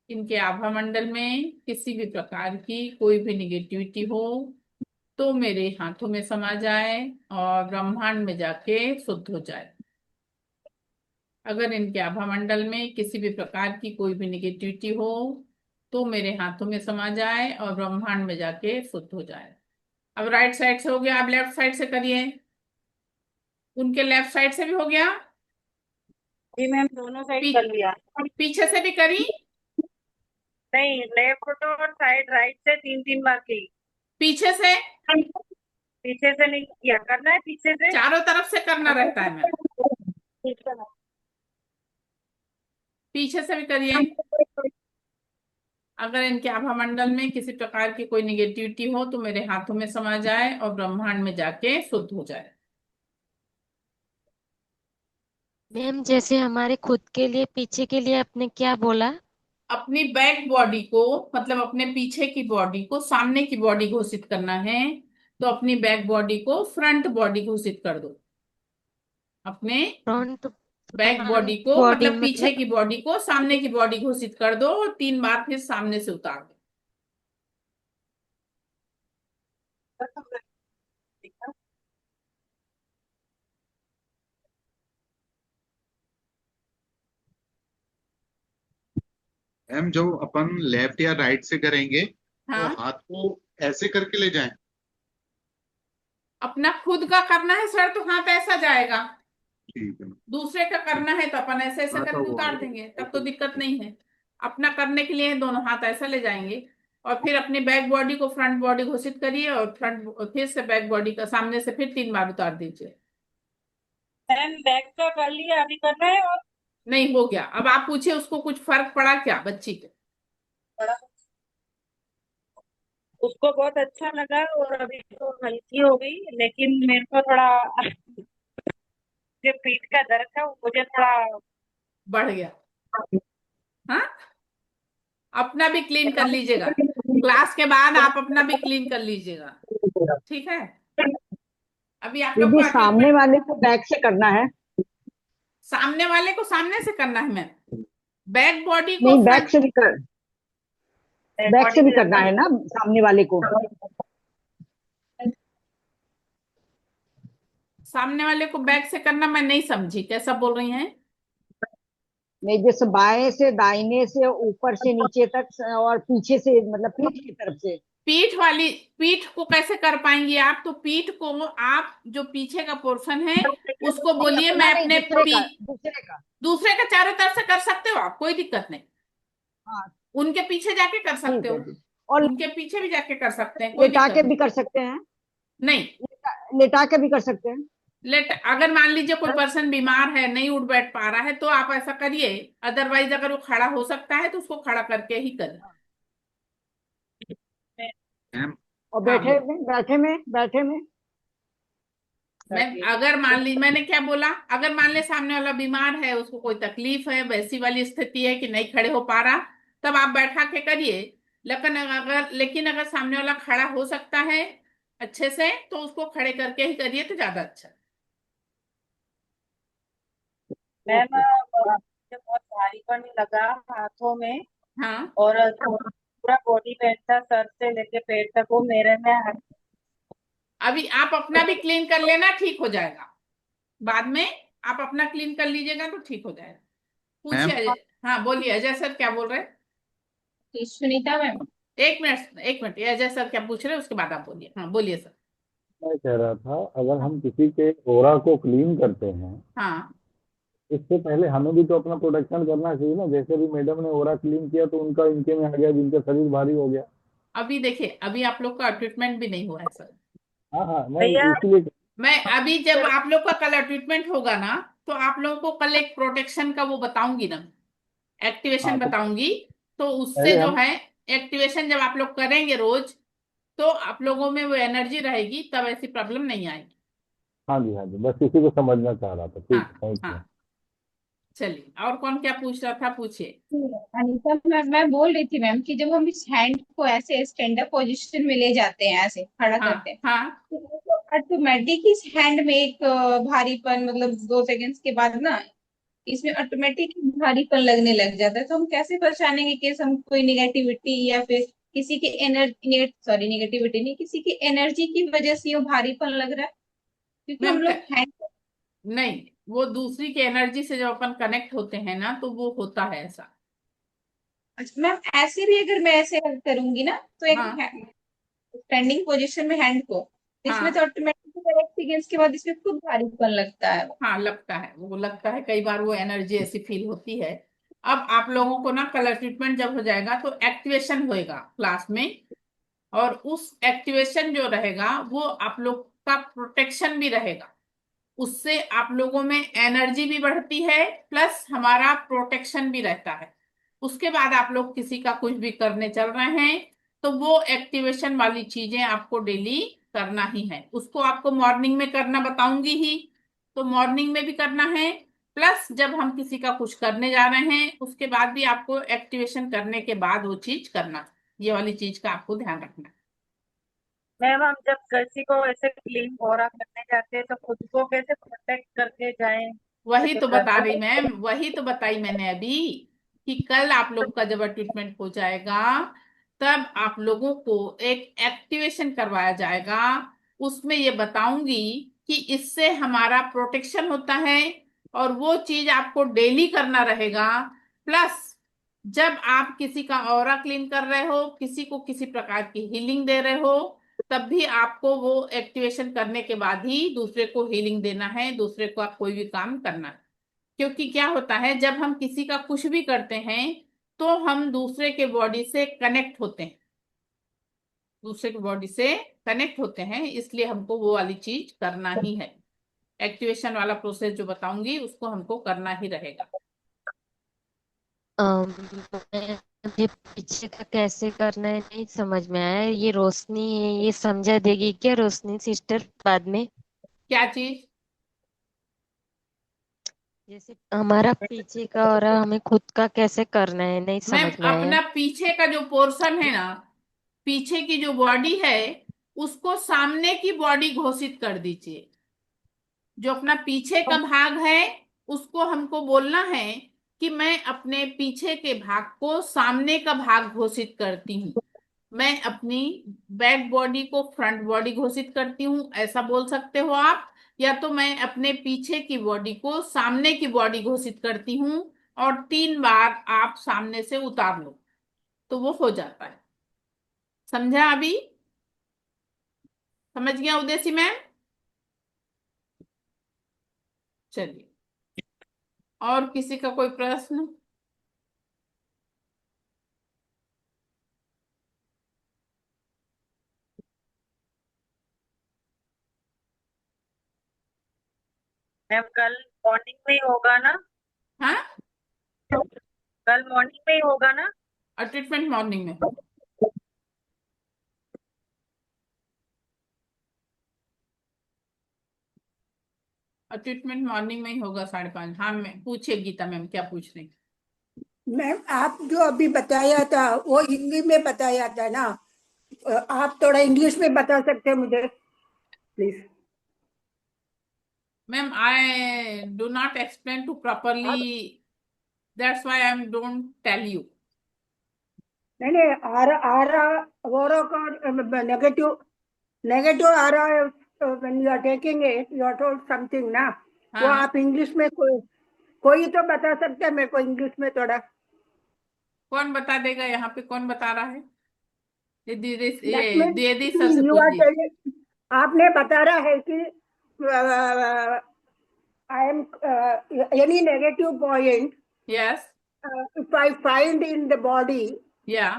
[SPEAKER 1] इनके आभा मंडल में किसी भी प्रकार की कोई भी निगेटिविटी हो तो मेरे हाथों में समा जाए और ब्रह्मांड में जाके शुद्ध हो जाए। अगर इनके आभा मंडल में किसी भी प्रकार की कोई भी निगेटिविटी हो तो मेरे हाथों में समा जाए और ब्रह्मांड में जाके शुद्ध हो जाए। अब राइट साइड से हो गया, अब लेफ्ट साइड से करिए। उनके लेफ्ट साइड से भी हो गया।
[SPEAKER 5] जी मैम, दोनों साइड
[SPEAKER 1] पी,
[SPEAKER 5] कर लिया।
[SPEAKER 1] पीछे से भी करी।
[SPEAKER 5] नहीं, लेफ्ट और साइड राइट से 3 3 बार की।
[SPEAKER 1] पीछे से,
[SPEAKER 5] पीछे से नहीं किया, करना है पीछे से।
[SPEAKER 1] चारों तरफ से करना रहता है मैम।
[SPEAKER 5] ठीक है मैम।
[SPEAKER 1] पीछे से भी करिए। अगर इनके आभा मंडल में किसी प्रकार की कोई निगेटिविटी हो तो मेरे हाथों में समा जाए और ब्रह्मांड में जाके शुद्ध हो जाए।
[SPEAKER 3] मैम जैसे हमारे खुद के लिए पीछे के लिए आपने क्या बोला?
[SPEAKER 1] अपनी बैक बॉडी को, मतलब अपने पीछे की बॉडी को सामने की बॉडी घोषित करना है, तो अपनी बैक बॉडी को फ्रंट बॉडी घोषित कर दो। अपने
[SPEAKER 3] फ्रंट
[SPEAKER 1] बैक बॉडी
[SPEAKER 3] फ्रंट
[SPEAKER 1] को,
[SPEAKER 3] बॉडी
[SPEAKER 1] मतलब पीछे
[SPEAKER 3] मतलब?
[SPEAKER 1] की बॉडी को सामने की बॉडी घोषित कर दो और 3 बार फिर सामने से उतार दो।
[SPEAKER 9] मैम जो अपन लेफ्ट या राइट से करेंगे तो
[SPEAKER 1] हाँ,
[SPEAKER 9] हाथ को ऐसे करके ले जाएं।
[SPEAKER 1] अपना खुद का करना है सर तो हाथ ऐसा जाएगा।
[SPEAKER 9] ठीक है।
[SPEAKER 1] दूसरे का करना है तो अपन ऐसे ऐसे
[SPEAKER 9] हाँ तो
[SPEAKER 1] करके
[SPEAKER 9] वो
[SPEAKER 1] उतार देंगे, तब तो दिक्कत नहीं है। अपना करने के लिए दोनों हाथ ऐसा ले जाएंगे और फिर अपनी बैक बॉडी को फ्रंट बॉडी घोषित करिए और फ्रंट फिर से बैक बॉडी का सामने से फिर 3 बार उतार दीजिए।
[SPEAKER 5] मैम बैक का कर लिया, अभी करना है और
[SPEAKER 1] नहीं, हो गया। अब आप पूछिए उसको कुछ फर्क पड़ा क्या बच्ची के?
[SPEAKER 5] बड़ा। उसको बहुत अच्छा लगा और अभी तो हल्की हो गई, लेकिन मेरे को थोड़ा जो पीठ का दर्द था वो मुझे थोड़ा।
[SPEAKER 1] बढ़ गया। हाँ, अपना भी क्लीन कर लीजिएगा। क्लास के बाद आप अपना भी क्लीन कर लीजिएगा, ठीक है? अभी आप लोग
[SPEAKER 8] दीदी
[SPEAKER 1] को
[SPEAKER 8] सामने
[SPEAKER 1] ट्रीटमेंट,
[SPEAKER 8] वाले को बैक से करना है?
[SPEAKER 1] सामने वाले को सामने से करना है मैम, बैक बॉडी को
[SPEAKER 8] नहीं, बैक
[SPEAKER 1] फ्रंट।
[SPEAKER 8] से भी कर, बैक
[SPEAKER 5] बॉडी
[SPEAKER 8] से भी
[SPEAKER 5] में
[SPEAKER 8] करना है ना सामने वाले को?
[SPEAKER 1] सामने वाले को बैक से करना, मैं नहीं समझी कैसा बोल रही हैं?
[SPEAKER 8] नहीं, जैसे बाएं से दाहिने से ऊपर से नीचे तक और पीछे से मतलब पीठ की तरफ से।
[SPEAKER 1] पीठ वाली, पीठ को कैसे कर पाएंगी आप? तो पीठ को आप जो पीछे का पोर्शन है उसको
[SPEAKER 8] नहीं,
[SPEAKER 1] बोलिए
[SPEAKER 8] अपना
[SPEAKER 1] मैं
[SPEAKER 8] नहीं,
[SPEAKER 1] अपने
[SPEAKER 8] दूसरे का, दूसरे का।
[SPEAKER 1] दूसरे का चारों तरफ से कर सकते हो आप, कोई दिक्कत नहीं।
[SPEAKER 8] हाँ,
[SPEAKER 1] उनके पीछे जाके कर सकते
[SPEAKER 8] ठीक
[SPEAKER 1] हो,
[SPEAKER 8] है जी। और
[SPEAKER 1] उनके पीछे भी जाके कर सकते हैं, कोई
[SPEAKER 8] लेटा
[SPEAKER 1] दिक्कत
[SPEAKER 8] के
[SPEAKER 1] नहीं।
[SPEAKER 8] भी कर सकते हैं?
[SPEAKER 1] नहीं,
[SPEAKER 8] लेटा के भी कर सकते हैं?
[SPEAKER 1] लेट अगर मान लीजिए कोई पर्सन बीमार है, नहीं उठ बैठ पा रहा है, तो आप ऐसा करिए। अदरवाइज अगर वो खड़ा हो सकता है तो उसको खड़ा करके ही करें।
[SPEAKER 9] मैम
[SPEAKER 8] और
[SPEAKER 1] हाँ,
[SPEAKER 8] बैठे में, बैठे में
[SPEAKER 1] मैं अगर मान ली, मैंने क्या बोला, अगर मान ले सामने वाला बीमार है, उसको कोई तकलीफ है, वैसी वाली स्थिति है कि नहीं खड़े हो पा रहा, तब आप बैठा के करिए। लेकिन अगर सामने वाला खड़ा हो सकता है अच्छे से, तो उसको खड़े करके ही करिए तो ज्यादा अच्छा।
[SPEAKER 5] Ma'am
[SPEAKER 8] okay.
[SPEAKER 5] मुझे बहुत भारीपन लगा हाथों में
[SPEAKER 1] हाँ,
[SPEAKER 5] और पूरा बॉडी पेन था, सर से लेके पेट तक वो मेरे में
[SPEAKER 1] अभी आप अपना भी क्लीन कर लेना, ठीक हो जाएगा। बाद में आप अपना क्लीन कर लीजिएगा तो ठीक हो जाएगा। पूछिए
[SPEAKER 9] मैम
[SPEAKER 1] अजय। हाँ, बोलिए अजय सर, क्या बोल रहे हैं?
[SPEAKER 4] सुनीता मैम।
[SPEAKER 1] एक मिनट, एक मिनट, ये अजय सर क्या पूछ रहे हैं उसके बाद आप बोलिए। हाँ, बोलिए सर।
[SPEAKER 6] मैं कह रहा था अगर हम किसी के ओरा को क्लीन करते हैं,
[SPEAKER 1] हाँ,
[SPEAKER 6] इससे पहले हमें भी तो अपना प्रोटेक्शन करना चाहिए ना। जैसे भी मैडम ने ओरा क्लीन किया तो उनका इनके में आ गया, जिनका शरीर भारी हो गया।
[SPEAKER 1] अभी देखिए, अभी आप लोग का ट्रीटमेंट भी नहीं हुआ है सर।
[SPEAKER 6] हाँ हाँ, मैं
[SPEAKER 5] भैया।
[SPEAKER 6] इसीलिए
[SPEAKER 1] मैं अभी जब आप लोग का कल ट्रीटमेंट होगा ना, तो आप लोगों को कल एक प्रोटेक्शन का वो बताऊंगी ना,
[SPEAKER 6] हाँ
[SPEAKER 1] एक्टिवेशन
[SPEAKER 6] तो
[SPEAKER 1] बताऊंगी। तो उससे
[SPEAKER 6] पहले
[SPEAKER 1] जो
[SPEAKER 6] हम,
[SPEAKER 1] है, एक्टिवेशन जब आप लोग करेंगे रोज, तो आप लोगों में वो एनर्जी रहेगी, तब ऐसी प्रॉब्लम नहीं आएगी।
[SPEAKER 6] हाँ जी, बस इसी को समझना चाह रहा था।
[SPEAKER 1] हाँ,
[SPEAKER 6] ठीक है, थैंक यू।
[SPEAKER 1] हाँ, चलिए, और कौन क्या पूछ रहा था, पूछिए।
[SPEAKER 4] अनीता मैं बोल रही थी मैम कि जब हम इस हैंड को ऐसे स्टैंड अप पोजीशन में ले जाते हैं, ऐसे खड़ा
[SPEAKER 1] हाँ,
[SPEAKER 4] करते हैं,
[SPEAKER 1] हाँ,
[SPEAKER 4] तो ऑटोमेटिक इस हैंड में एक भारीपन, मतलब 2 सेकंड्स के बाद ना इसमें ऑटोमेटिक भारीपन लगने लग जाता है। तो हम कैसे पहचानेंगे कि हम कोई निगेटिविटी या फिर किसी की एनर्जी, सॉरी निगेटिविटी नहीं, किसी की एनर्जी की वजह से ये भारीपन लग रहा है? क्योंकि हम
[SPEAKER 1] मैम
[SPEAKER 4] लोग हैंड।
[SPEAKER 1] नहीं, वो दूसरी की एनर्जी से जब अपन कनेक्ट होते हैं ना, तो वो होता है ऐसा।
[SPEAKER 4] अच्छा मैम, ऐसे भी अगर मैं ऐसे करूंगी ना, तो एक
[SPEAKER 1] हाँ,
[SPEAKER 4] स्टैंडिंग पोजीशन में हैंड को, इसमें तो
[SPEAKER 1] हाँ,
[SPEAKER 4] ऑटोमेटिक एक्सपीरियंस के बाद इसमें खुद भारीपन लगता है।
[SPEAKER 1] हाँ, लगता है, वो लगता है, कई बार वो एनर्जी ऐसी फील होती है। अब आप लोगों को ना कलर ट्रीटमेंट जब हो जाएगा तो एक्टिवेशन होएगा क्लास में, और उस एक्टिवेशन जो रहेगा वो आप लोग का प्रोटेक्शन भी रहेगा। उससे आप लोगों में एनर्जी भी बढ़ती है, प्लस हमारा प्रोटेक्शन भी रहता है। उसके बाद आप लोग किसी का कुछ भी करने चल रहे हैं, तो वो एक्टिवेशन वाली चीजें आपको डेली करना ही है। उसको आपको मॉर्निंग में करना बताऊंगी ही, तो मॉर्निंग में भी करना है, प्लस जब हम किसी का कुछ करने जा रहे हैं उसके बाद भी आपको एक्टिवेशन करने के बाद वो चीज करना, ये वाली चीज का आपको ध्यान रखना।
[SPEAKER 5] मैम हम जब किसी को ऐसे क्लीन ऑरा करने जाते हैं तो खुद को कैसे प्रोटेक्ट करके जाएं,
[SPEAKER 1] वही
[SPEAKER 5] जैसे
[SPEAKER 1] तो
[SPEAKER 5] घर
[SPEAKER 1] बता
[SPEAKER 5] पे।
[SPEAKER 1] रही मैम, वही तो बताई मैंने अभी कि कल आप लोग का जब ट्रीटमेंट हो जाएगा तब आप लोगों को एक एक्टिवेशन करवाया जाएगा। उसमें ये बताऊंगी कि इससे हमारा प्रोटेक्शन होता है और वो चीज आपको डेली करना रहेगा। प्लस जब आप किसी का ऑरा क्लीन कर रहे हो, किसी को किसी प्रकार की हीलिंग दे रहे हो, तब भी आपको वो एक्टिवेशन करने के बाद ही दूसरे को हीलिंग देना है, दूसरे को आप कोई भी काम करना है। क्योंकि क्या होता है जब हम किसी का कुछ भी करते हैं तो हम दूसरे के बॉडी से कनेक्ट होते हैं, दूसरे के बॉडी से कनेक्ट होते हैं, इसलिए हमको वो वाली चीज करना ही है। एक्टिवेशन वाला प्रोसेस जो बताऊंगी उसको हमको करना ही रहेगा।
[SPEAKER 3] मैं अभी पीछे का कैसे करना है नहीं समझ में आया। ये रोशनी है, ये समझा देगी क्या रोशनी सिस्टर बाद में?
[SPEAKER 1] क्या चीज?
[SPEAKER 3] जैसे हमारा पीछे का और हमें खुद का कैसे करना है नहीं
[SPEAKER 1] मैम
[SPEAKER 3] समझ में आया।
[SPEAKER 1] अपना पीछे का जो पोर्शन है ना, पीछे की जो बॉडी है उसको सामने की बॉडी घोषित कर दीजिए। जो अपना पीछे का भाग है उसको हमको बोलना है कि मैं अपने पीछे के भाग को सामने का भाग घोषित करती हूँ। मैं अपनी बैक बॉडी को फ्रंट बॉडी घोषित करती हूँ, ऐसा बोल सकते हो आप। या तो मैं अपने पीछे की बॉडी को सामने की बॉडी घोषित करती हूँ और 3 बार आप सामने से उतार लो तो वो हो जाता है। समझा अभी? समझ गया उदेसी मैम? चलिए, और किसी का कोई प्रश्न?
[SPEAKER 5] मैम कल मॉर्निंग में ही होगा ना?
[SPEAKER 1] हाँ,
[SPEAKER 5] कल मॉर्निंग में ही होगा ना?
[SPEAKER 1] और ट्रीटमेंट मॉर्निंग में होगा। और ट्रीटमेंट मॉर्निंग में ही होगा 5:30। हाँ मैं पूछिए गीता मैम क्या पूछ रही?
[SPEAKER 7] मैम आप जो अभी बताया था वो हिंदी में बताया था ना, आप थोड़ा इंग्लिश में बता सकते हैं मुझे please?
[SPEAKER 1] Ma'am I do not explain to properly, that's why I am don't tell you.
[SPEAKER 7] नहीं नहीं, आ रहा वो का नेगेटिव नेगेटिव आ रहा है। When you are taking it you are told something ना, वो
[SPEAKER 1] हाँ,
[SPEAKER 7] आप इंग्लिश में कोई तो बता सकते हैं मेरे को इंग्लिश में थोड़ा?
[SPEAKER 1] कौन बता देगा यहाँ पे, कौन बता रहा है? ये दीदी,
[SPEAKER 7] दैट
[SPEAKER 1] ये
[SPEAKER 7] मीन्स
[SPEAKER 1] दीदी सर से
[SPEAKER 7] यू आर
[SPEAKER 1] पूछिए।
[SPEAKER 7] टेलिंग, आपने बता रहा है कि I am any negative point
[SPEAKER 1] yes,
[SPEAKER 7] if I find in the body,
[SPEAKER 1] या,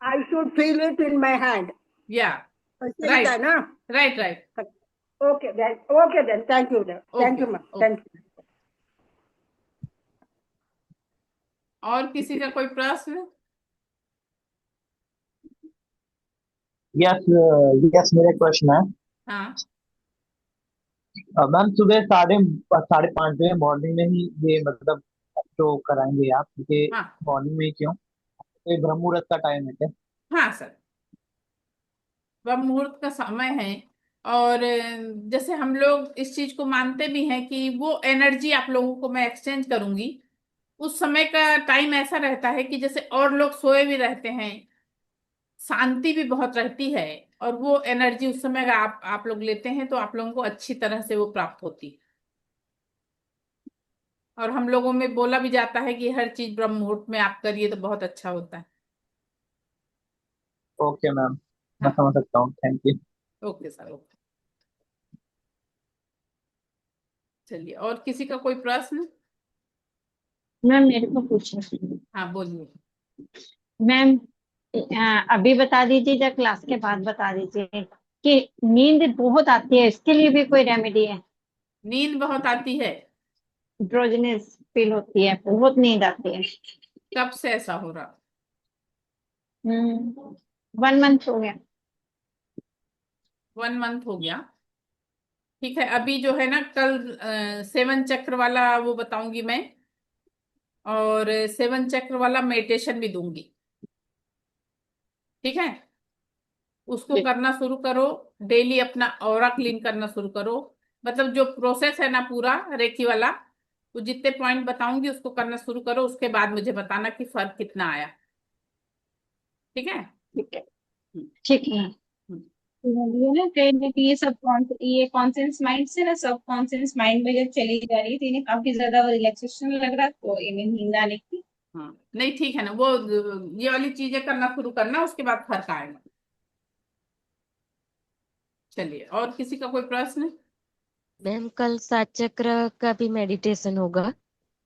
[SPEAKER 7] I should feel it in my hand.
[SPEAKER 1] या,
[SPEAKER 7] सही था
[SPEAKER 1] राइट,
[SPEAKER 7] ना?
[SPEAKER 1] Right, right.
[SPEAKER 7] Okay then. Thank you then. Thank
[SPEAKER 1] okay,
[SPEAKER 7] you, ma'am.
[SPEAKER 1] Okay.
[SPEAKER 7] Thank you.
[SPEAKER 1] और किसी का कोई प्रश्न?
[SPEAKER 10] यस यस, मेरा क्वेश्चन है।
[SPEAKER 1] हाँ,
[SPEAKER 10] मैम सुबह 5:30 बजे मॉर्निंग में ही ये मतलब जो कराएंगे आप, ये
[SPEAKER 1] हाँ,
[SPEAKER 10] मॉर्निंग में ही क्यों? ये ब्रह्म मुहूर्त का टाइम है क्या?
[SPEAKER 1] हाँ सर, ब्रह्म मुहूर्त का समय है। और जैसे हम लोग इस चीज को मानते भी हैं कि वो एनर्जी आप लोगों को मैं एक्सचेंज करूंगी। उस समय का टाइम ऐसा रहता है कि जैसे और लोग सोए भी रहते हैं, शांति भी बहुत रहती है, और वो एनर्जी उस समय अगर आप लोग लेते हैं तो आप लोगों को अच्छी तरह से वो प्राप्त होती है। और हम लोगों में बोला भी जाता है कि हर चीज ब्रह्म मुहूर्त में आप करिए तो बहुत अच्छा होता है।
[SPEAKER 10] ओके मैम, मैं
[SPEAKER 1] हाँ,
[SPEAKER 10] समझ सकता हूँ, thank you.
[SPEAKER 1] Okay sir, okay. चलिए, और किसी का कोई प्रश्न?
[SPEAKER 2] मैम मेरे को पूछना है।
[SPEAKER 1] हाँ बोलिए।
[SPEAKER 2] मैम अभी बता दीजिए या क्लास के बाद बता दीजिए कि नींद बहुत आती है, इसके लिए भी कोई रेमेडी है?
[SPEAKER 1] नींद बहुत आती है?
[SPEAKER 2] ड्रोजनेस फील होती है, बहुत नींद आती है।
[SPEAKER 1] कब से ऐसा हो रहा?
[SPEAKER 2] 1 मंथ हो गया।
[SPEAKER 1] 1 मंथ हो गया? ठीक है, अभी जो है ना कल 7 चक्र वाला वो बताऊंगी मैं, और 7 चक्र वाला मेडिटेशन भी दूंगी। ठीक है, उसको करना शुरू करो। डेली अपना ऑरा क्लीन करना शुरू करो। मतलब जो प्रोसेस है ना पूरा रेकी वाला, वो जितने पॉइंट बताऊंगी उसको करना शुरू करो, उसके बाद मुझे बताना कि फर्क कितना आया। ठीक है।
[SPEAKER 8] ठीक है।
[SPEAKER 1] हम्म,
[SPEAKER 8] ठीक है।
[SPEAKER 1] हम्म।
[SPEAKER 4] ये ना कहीं ना कहीं ये ये कॉन्शियस माइंड से ना सब कॉन्शियस माइंड में जब चली जा रही थी, इन्हें काफी ज्यादा रिलैक्सेशन लग रहा, तो इन्हें नींद आने की।
[SPEAKER 1] हाँ नहीं ठीक है ना, वो ये वाली चीजें करना शुरू करना, उसके बाद फर्क आएगा। चलिए, और किसी का कोई प्रश्न?
[SPEAKER 3] मैम कल 7 चक्र का भी मेडिटेशन होगा?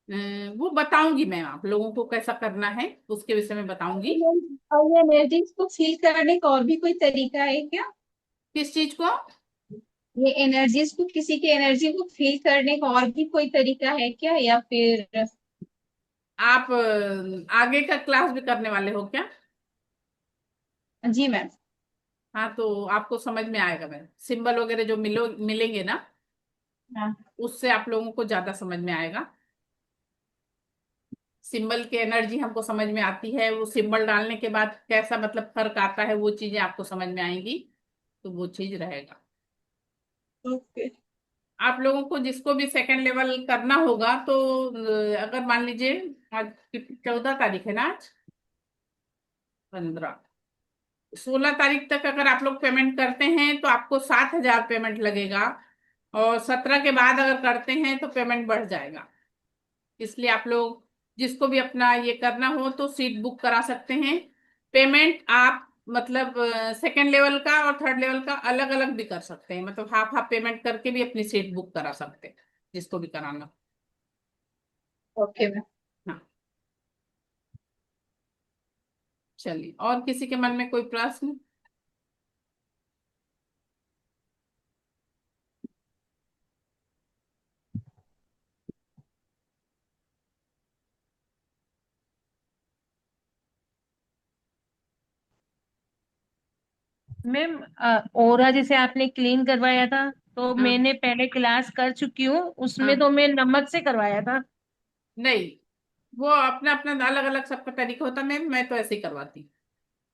[SPEAKER 1] वो बताऊंगी मैं, आप लोगों को कैसा करना है उसके विषय में बताऊंगी।
[SPEAKER 4] और ये एनर्जीज को फील करने का और भी कोई तरीका है क्या?
[SPEAKER 1] किस चीज को?
[SPEAKER 4] ये एनर्जीज को, किसी की एनर्जी को फील करने का और भी कोई तरीका है क्या, या फिर?
[SPEAKER 1] आप आगे का क्लास भी करने वाले हो क्या?
[SPEAKER 4] जी मैम।
[SPEAKER 1] हाँ तो आपको समझ में आएगा मैम, सिंबल वगैरह जो मिलेंगे ना,
[SPEAKER 4] हाँ।
[SPEAKER 1] उससे आप लोगों को ज्यादा समझ में आएगा। सिंबल की एनर्जी हमको समझ में आती है, वो सिंबल डालने के बाद कैसा मतलब फर्क आता है, वो चीजें आपको समझ में आएंगी, तो वो चीज रहेगा।
[SPEAKER 4] ओके।
[SPEAKER 1] आप लोगों को जिसको भी सेकंड लेवल करना होगा तो अगर मान लीजिए आज 14 तारीख है ना, आज 15, 16 तारीख तक अगर आप लोग पेमेंट करते हैं तो आपको 7,000 पेमेंट लगेगा, और 17 के बाद अगर करते हैं तो पेमेंट बढ़ जाएगा। इसलिए आप लोग जिसको भी अपना ये करना हो तो सीट बुक करा सकते हैं। पेमेंट आप मतलब सेकंड लेवल का और थर्ड लेवल का अलग अलग भी कर सकते हैं, मतलब हाफ हाफ पेमेंट करके भी अपनी सीट बुक करा सकते हैं, जिसको भी कराना।
[SPEAKER 4] Okay ma'am.
[SPEAKER 1] हाँ, चलिए, और किसी के मन में कोई प्रश्न?
[SPEAKER 5] मैम ओरा जैसे आपने क्लीन करवाया था, तो
[SPEAKER 1] हाँ
[SPEAKER 5] मैंने पहले क्लास कर चुकी हूँ उसमें,
[SPEAKER 1] हाँ,
[SPEAKER 5] तो मैं नमक से करवाया था।
[SPEAKER 1] नहीं, वो अपना अपना अलग अलग सबका तरीका होता है मैम, मैं तो ऐसे ही करवाती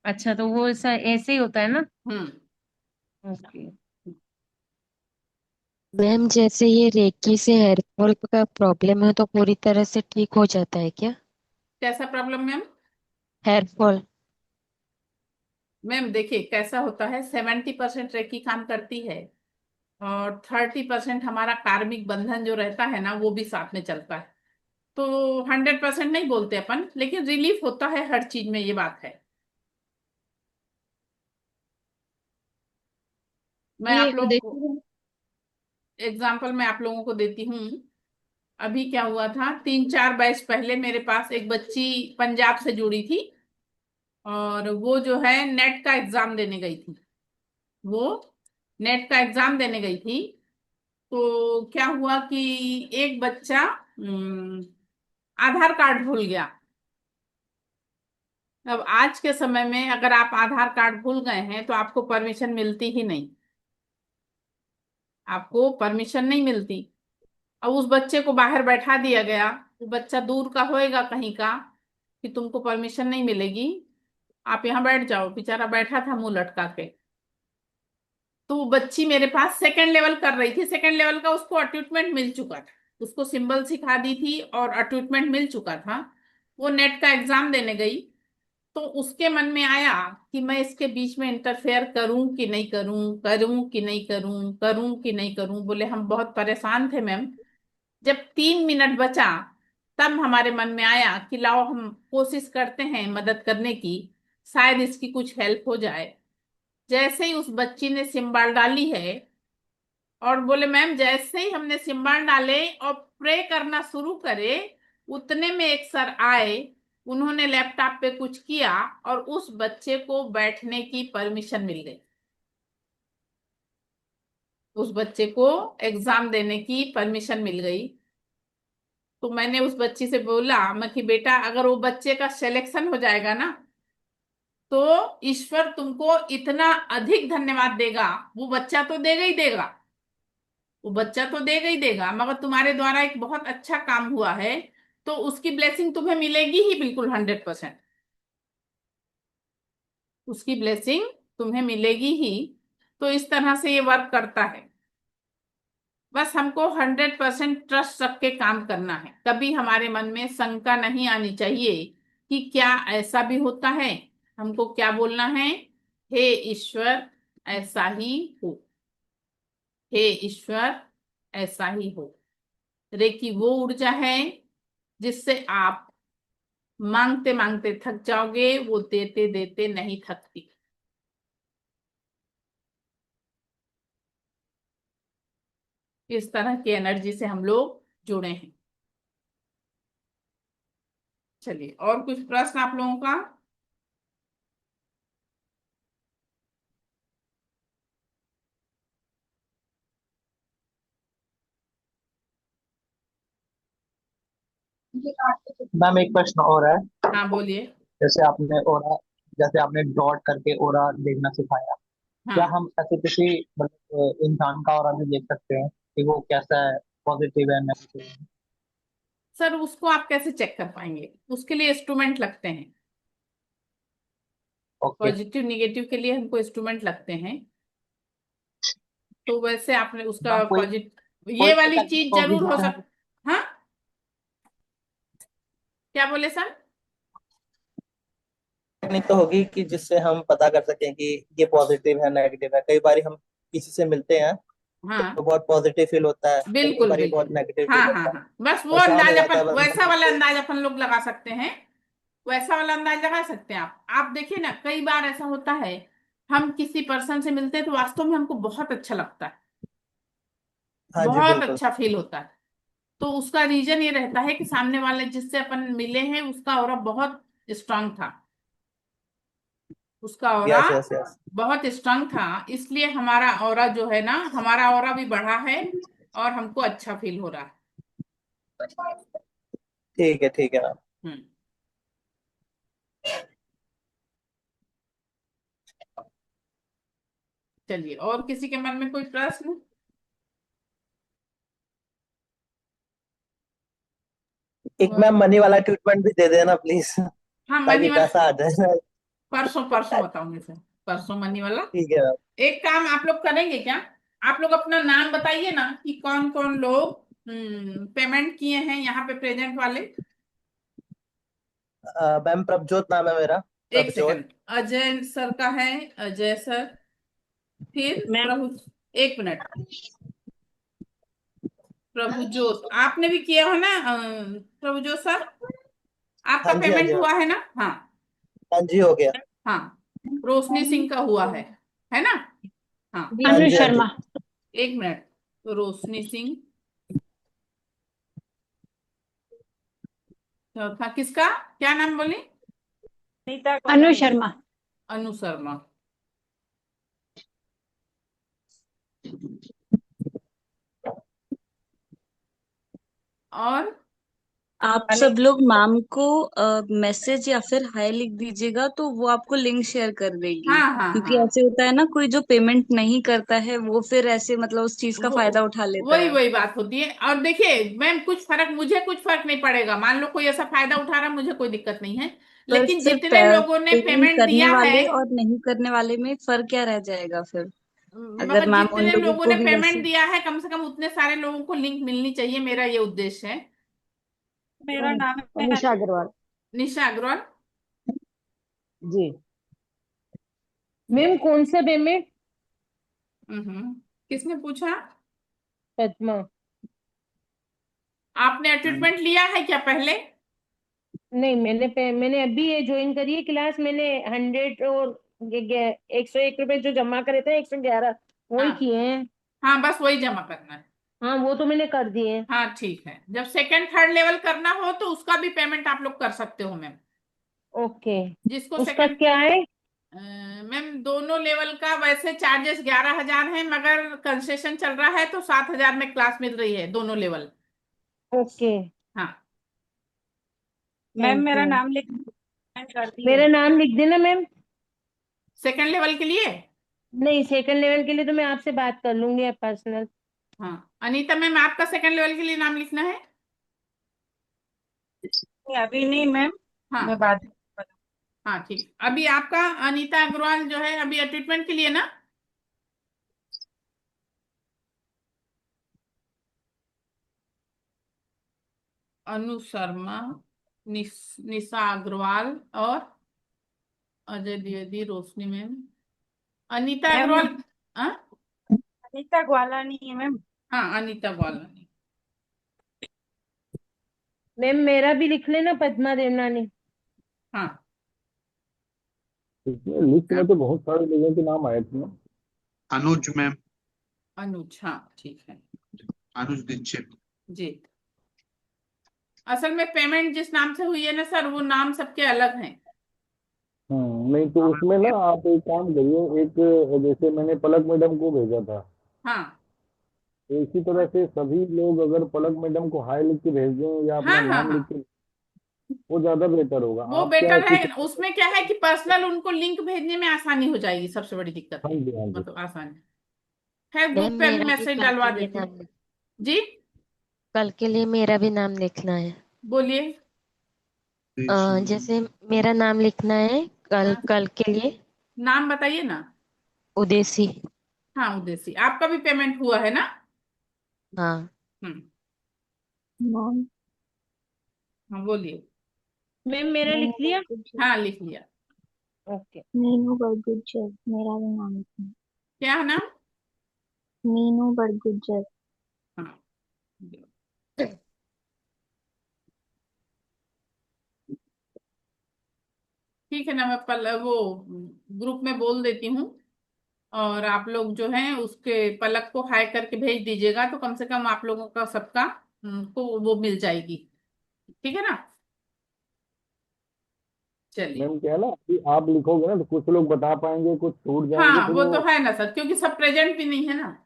[SPEAKER 5] अच्छा, तो वो ऐसा ऐसे ही होता है ना?
[SPEAKER 1] हूँ।
[SPEAKER 5] ओके।
[SPEAKER 3] मैम जैसे ये रेकी से हेयर फॉल का प्रॉब्लम है तो पूरी तरह से ठीक हो जाता है क्या?
[SPEAKER 1] कैसा problem ma'am?
[SPEAKER 3] Hair fall.
[SPEAKER 1] Ma'am देखिए कैसा होता है, 70% रेकी काम करती है, और 30% हमारा कार्मिक बंधन जो रहता है ना वो भी साथ में चलता है। तो 100% नहीं बोलते अपन, लेकिन रिलीफ होता है हर चीज में, ये बात है। मैं
[SPEAKER 4] ये
[SPEAKER 1] आप लोगों को
[SPEAKER 4] देखिए।
[SPEAKER 1] एग्जाम्पल मैं आप लोगों को देती हूँ। अभी क्या हुआ था, 3-4 बैच पहले मेरे पास एक बच्ची पंजाब से जुड़ी थी, और वो जो है नेट का एग्जाम देने गई थी। वो नेट का एग्जाम देने गई थी, तो क्या हुआ कि एक बच्चा आधार कार्ड भूल गया। अब आज के समय में अगर आप आधार कार्ड भूल गए हैं तो आपको परमिशन मिलती ही नहीं, आपको परमिशन नहीं मिलती। अब उस बच्चे को बाहर बैठा दिया गया, वो बच्चा दूर का होएगा कहीं का, कि तुमको परमिशन नहीं मिलेगी, आप यहाँ बैठ जाओ। बेचारा बैठा था मुंह लटका के। तो वो बच्ची मेरे पास सेकंड लेवल कर रही थी, सेकंड लेवल का उसको अट्यूटमेंट मिल चुका था, उसको सिंबल सिखा दी थी और अट्यूटमेंट मिल चुका था। वो नेट का एग्जाम देने गई, तो उसके मन में आया कि मैं इसके बीच में इंटरफेयर करूं कि नहीं करूं, करूं कि नहीं करूं, करूं कि नहीं करूं। बोले हम बहुत परेशान थे मैम। जब 3 मिनट बचा, तब हमारे मन में आया कि लाओ हम कोशिश करते हैं मदद करने की, शायद इसकी कुछ हेल्प हो जाए। जैसे ही उस बच्ची ने सिंबल डाली है, और बोले मैम जैसे ही हमने सिंबल डाले और प्रे करना शुरू करे, उतने में एक सर आए, उन्होंने लैपटॉप पे कुछ किया, और उस बच्चे को बैठने की परमिशन मिल गई। उस बच्चे को एग्जाम देने की परमिशन मिल गई। तो मैंने उस बच्ची से बोला, मैं कि बेटा अगर वो बच्चे का सिलेक्शन हो जाएगा ना, तो ईश्वर तुमको इतना अधिक धन्यवाद देगा, वो बच्चा तो देगा ही देगा, वो बच्चा तो देगा ही देगा, मगर तुम्हारे द्वारा एक बहुत अच्छा काम हुआ है, तो उसकी ब्लेसिंग तुम्हें मिलेगी ही बिल्कुल 100%। उसकी ब्लेसिंग तुम्हें मिलेगी ही। तो इस तरह से ये वर्क करता है। बस हमको 100% ट्रस्ट रख के काम करना है। कभी हमारे मन में शंका नहीं आनी चाहिए कि क्या ऐसा भी होता है। हमको क्या बोलना है? हे ईश्वर, ऐसा ही हो। हे ईश्वर, ऐसा ही हो। रेकी वो ऊर्जा है जिससे आप मांगते मांगते थक जाओगे, वो देते देते नहीं थकती। इस तरह की एनर्जी से हम लोग जुड़े हैं। चलिए, और कुछ प्रश्न आप लोगों का?
[SPEAKER 10] मैम एक प्रश्न और है।
[SPEAKER 1] हाँ बोलिए।
[SPEAKER 10] जैसे आपने ओरा जैसे आपने डॉट करके ओरा देखना सिखाया, क्या
[SPEAKER 1] हाँ
[SPEAKER 10] हम ऐसे किसी मतलब इंसान का ओरा भी देख सकते हैं कि वो कैसा है, पॉजिटिव है नेगेटिव है?
[SPEAKER 1] सर, उसको आप कैसे चेक कर पाएंगे? उसके लिए इंस्ट्रूमेंट लगते हैं।
[SPEAKER 10] ओके।
[SPEAKER 1] पॉजिटिव निगेटिव के लिए हमको इंस्ट्रूमेंट लगते हैं। तो वैसे आपने उसका
[SPEAKER 10] मैम कोई
[SPEAKER 1] पॉजिटिव
[SPEAKER 10] कोई
[SPEAKER 1] ये वाली
[SPEAKER 10] टेक्निक
[SPEAKER 1] चीज
[SPEAKER 10] होगी
[SPEAKER 1] जरूर हो
[SPEAKER 10] जिससे हम
[SPEAKER 1] हाँ, क्या बोले सर?
[SPEAKER 11] टेक्निक तो होगी कि जिससे हम पता कर सकें कि ये पॉजिटिव है नेगेटिव है। कई बार हम किसी से मिलते हैं
[SPEAKER 1] हाँ
[SPEAKER 11] तो बहुत पॉजिटिव फील होता है, कई
[SPEAKER 1] बिल्कुल
[SPEAKER 11] बार बहुत
[SPEAKER 1] बिल्कुल।
[SPEAKER 11] नेगेटिव
[SPEAKER 1] हाँ
[SPEAKER 11] फील
[SPEAKER 1] हाँ
[SPEAKER 11] होता है।
[SPEAKER 1] हाँ, बस वो
[SPEAKER 11] और काम हो
[SPEAKER 1] अंदाज
[SPEAKER 11] जाता
[SPEAKER 1] अपन,
[SPEAKER 11] है बस।
[SPEAKER 1] वैसा वाला अंदाज अपन लोग लगा सकते हैं। वैसा वाला अंदाज लगा सकते हैं आप देखिए ना, कई बार ऐसा होता है, हम किसी पर्सन से मिलते हैं तो वास्तव में हमको बहुत अच्छा लगता है,
[SPEAKER 11] हाँ जी
[SPEAKER 1] बहुत
[SPEAKER 11] बिल्कुल।
[SPEAKER 1] अच्छा फील होता है। तो उसका रीजन ये रहता है कि सामने वाले जिससे अपन मिले हैं उसका ऑरा बहुत स्ट्रांग था। उसका ऑरा
[SPEAKER 11] यस यस यस।
[SPEAKER 1] बहुत स्ट्रांग था, इसलिए हमारा ऑरा जो है ना, हमारा ऑरा भी बढ़ा है और हमको अच्छा फील हो रहा है।
[SPEAKER 11] ठीक है मैम।
[SPEAKER 1] हम्म। चलिए, और किसी के मन में कोई प्रश्न?
[SPEAKER 11] एक मैम मनी वाला ट्रीटमेंट भी दे देना प्लीज,
[SPEAKER 1] हाँ, मनी
[SPEAKER 11] ताकि
[SPEAKER 1] वाला
[SPEAKER 11] पैसा आ जाए।
[SPEAKER 1] परसों परसों बताऊंगी सर। परसों मनी वाला।
[SPEAKER 11] ठीक है मैम।
[SPEAKER 1] एक काम आप लोग करेंगे क्या? आप लोग अपना नाम बताइए ना कि कौन कौन लोग पेमेंट किए हैं यहाँ पे प्रेजेंट वाले।
[SPEAKER 11] मैम प्रभजोत नाम है मेरा।
[SPEAKER 1] एक
[SPEAKER 11] प्रभजोत।
[SPEAKER 1] सेकंड, अजय सर का है। अजय सर। फिर
[SPEAKER 5] मैम
[SPEAKER 1] प्रभु। एक मिनट। प्रभु जोत आपने भी किया है ना? प्रभु जोत सर, आपका
[SPEAKER 11] हाँ जी हाँ जी
[SPEAKER 1] पेमेंट
[SPEAKER 11] मैम।
[SPEAKER 1] हुआ है ना? हाँ।
[SPEAKER 11] हाँ जी हो गया।
[SPEAKER 1] हाँ, रोशनी सिंह का हुआ है ना? हाँ।
[SPEAKER 11] हाँ
[SPEAKER 2] अनु
[SPEAKER 11] जी हाँ जी।
[SPEAKER 2] शर्मा।
[SPEAKER 1] एक मिनट। तो रोशनी सिंह। चौथा किसका? क्या नाम बोले?
[SPEAKER 5] नीता
[SPEAKER 2] अनु
[SPEAKER 5] कॉलोनी।
[SPEAKER 2] शर्मा।
[SPEAKER 1] अनु शर्मा। और
[SPEAKER 12] आप
[SPEAKER 5] मनी।
[SPEAKER 12] सब लोग मैम को मैसेज या फिर हाय लिख दीजिएगा तो वो आपको लिंक शेयर कर देगी।
[SPEAKER 1] हाँ हाँ
[SPEAKER 12] क्योंकि
[SPEAKER 1] हाँ,
[SPEAKER 12] ऐसे होता है ना, कोई जो पेमेंट नहीं करता है वो फिर ऐसे मतलब उस चीज का
[SPEAKER 1] वो
[SPEAKER 12] फायदा उठा लेता
[SPEAKER 1] वही
[SPEAKER 12] है।
[SPEAKER 1] वही बात होती है। और देखिए मैम, मुझे कुछ फर्क नहीं पड़ेगा, मान लो कोई ऐसा फायदा उठा रहा, मुझे कोई दिक्कत नहीं है।
[SPEAKER 12] पर
[SPEAKER 1] लेकिन
[SPEAKER 12] फिर
[SPEAKER 1] जितने लोगों ने
[SPEAKER 12] पेमेंट
[SPEAKER 1] पेमेंट
[SPEAKER 12] करने
[SPEAKER 1] दिया है,
[SPEAKER 12] वाले और नहीं करने वाले में फर्क क्या रह जाएगा फिर, अगर
[SPEAKER 1] मगर
[SPEAKER 12] मैम उन
[SPEAKER 1] जितने
[SPEAKER 12] लोगों
[SPEAKER 1] लोगों
[SPEAKER 12] को
[SPEAKER 1] ने
[SPEAKER 12] भी
[SPEAKER 1] पेमेंट
[SPEAKER 12] वैसे।
[SPEAKER 1] दिया है कम से कम उतने सारे लोगों को लिंक मिलनी चाहिए, मेरा ये उद्देश्य है।
[SPEAKER 5] मेरा नाम है।
[SPEAKER 8] अनिशा अग्रवाल।
[SPEAKER 1] निशा अग्रवाल।
[SPEAKER 8] जी।
[SPEAKER 13] मैम कौन सा पेमेंट?
[SPEAKER 1] किसने पूछा?
[SPEAKER 13] पद्मा।
[SPEAKER 1] आपने ट्रीटमेंट लिया है क्या पहले?
[SPEAKER 13] नहीं, मैंने अभी ये ज्वाइन करी है क्लास। मैंने 100 और 101 रुपए जो जमा करे थे, 111 वही
[SPEAKER 1] हाँ
[SPEAKER 13] किए हैं।
[SPEAKER 1] हाँ, बस वही जमा करना है।
[SPEAKER 13] हाँ, वो तो मैंने कर दिए हैं।
[SPEAKER 1] हाँ ठीक है, जब सेकंड थर्ड लेवल करना हो तो उसका भी पेमेंट आप लोग कर सकते हो मैम।
[SPEAKER 13] ओके।
[SPEAKER 1] जिसको
[SPEAKER 13] उसका
[SPEAKER 1] सेकंड
[SPEAKER 13] क्या है?
[SPEAKER 1] मैम, दोनों लेवल का वैसे चार्जेस 11,000 है, मगर कंसेशन चल रहा है तो 7,000 में क्लास मिल रही है दोनों लेवल।
[SPEAKER 13] ओके।
[SPEAKER 1] हाँ।
[SPEAKER 5] मैम
[SPEAKER 13] थैंक
[SPEAKER 5] मेरा
[SPEAKER 13] यू।
[SPEAKER 5] नाम लिख कर दिए।
[SPEAKER 13] मेरा नाम लिख देना मैम।
[SPEAKER 1] सेकंड लेवल के लिए।
[SPEAKER 13] नहीं, सेकंड लेवल के लिए तो मैं आपसे बात कर लूंगी पर्सनल।
[SPEAKER 1] हाँ अनीता मैम, आपका सेकंड लेवल के लिए नाम लिखना है।
[SPEAKER 5] नहीं, अभी नहीं मैम,
[SPEAKER 1] हाँ
[SPEAKER 5] मैं बाद में
[SPEAKER 1] हाँ ठीक। अभी आपका अनीता अग्रवाल जो है अभी ट्रीटमेंट के लिए ना। अनु शर्मा, निशा अग्रवाल और अजय द्विवेदी, रोशनी मैम, अनीता
[SPEAKER 5] मैम
[SPEAKER 1] अग्रवाल। हाँ
[SPEAKER 5] अनीता ग्वाला नहीं है मैम।
[SPEAKER 1] हाँ अनीता ग्वाला।
[SPEAKER 13] मैम मेरा भी लिख लेना, पद्मा देवनानी।
[SPEAKER 1] हाँ
[SPEAKER 6] इसमें लिस्ट में तो बहुत सारे लोगों के नाम आए थे ना।
[SPEAKER 9] अनुज मैम,
[SPEAKER 1] अनुज, हाँ ठीक है
[SPEAKER 9] अनुज दीक्षित।
[SPEAKER 1] जी। असल में पेमेंट जिस नाम से हुई है ना सर, वो नाम सबके अलग हैं।
[SPEAKER 6] नहीं तो उसमें ना आप एक काम करिए, एक जैसे मैंने पलक मैडम को भेजा था,
[SPEAKER 1] हाँ
[SPEAKER 6] तो इसी तरह से सभी लोग अगर पलक मैडम को हाय लिख के भेज दें या अपना
[SPEAKER 1] हाँ हाँ
[SPEAKER 6] नाम लिख
[SPEAKER 1] हाँ,
[SPEAKER 6] के, वो ज्यादा बेटर होगा।
[SPEAKER 1] वो
[SPEAKER 6] आप क्या
[SPEAKER 1] बेटर है।
[SPEAKER 6] कुछ।
[SPEAKER 1] उसमें क्या है कि पर्सनल उनको लिंक भेजने में आसानी हो जाएगी, सबसे बड़ी दिक्कत
[SPEAKER 6] हाँ
[SPEAKER 1] है,
[SPEAKER 6] जी, हाँ जी।
[SPEAKER 1] मतलब आसानी। खैर
[SPEAKER 3] मैम
[SPEAKER 1] ग्रुप पे अभी
[SPEAKER 3] मेरा भी
[SPEAKER 1] मैसेज
[SPEAKER 3] कल के
[SPEAKER 1] डलवा
[SPEAKER 3] लिए
[SPEAKER 1] देती हूँ।
[SPEAKER 3] नाम,
[SPEAKER 1] जी
[SPEAKER 3] कल के लिए मेरा भी नाम लिखना है।
[SPEAKER 1] बोलिए।
[SPEAKER 3] जैसे मेरा नाम लिखना है कल,
[SPEAKER 1] हाँ
[SPEAKER 3] कल के लिए
[SPEAKER 1] नाम बताइए ना।
[SPEAKER 3] उदेसी।
[SPEAKER 1] हाँ उदेसी, आपका भी पेमेंट हुआ है ना।
[SPEAKER 3] हाँ
[SPEAKER 1] हम्म।
[SPEAKER 2] मैम
[SPEAKER 1] हाँ बोलिए।
[SPEAKER 13] मैम मेरा
[SPEAKER 2] मीनू
[SPEAKER 13] लिख लिया।
[SPEAKER 2] बरगुज्जर।
[SPEAKER 1] हाँ लिख लिया।
[SPEAKER 13] ओके।
[SPEAKER 2] मीनू बरगुज्जर मेरा भी नाम है।
[SPEAKER 1] क्या है नाम।
[SPEAKER 2] मीनू बरगुज्जर।
[SPEAKER 1] हाँ ठीक है ना, मैं वो ग्रुप में बोल देती हूँ। और आप लोग जो हैं उसके पलक को हाई करके भेज दीजिएगा, तो कम से कम आप लोगों का सबका को वो मिल जाएगी। ठीक है ना। चलिए।
[SPEAKER 6] मैम क्या है ना, अभी आप लिखोगे ना तो कुछ लोग बता पाएंगे, कुछ छूट जाएंगे,
[SPEAKER 1] हाँ
[SPEAKER 6] फिर
[SPEAKER 1] वो
[SPEAKER 6] वो।
[SPEAKER 1] तो है ना सर, क्योंकि सब प्रेजेंट भी नहीं है ना।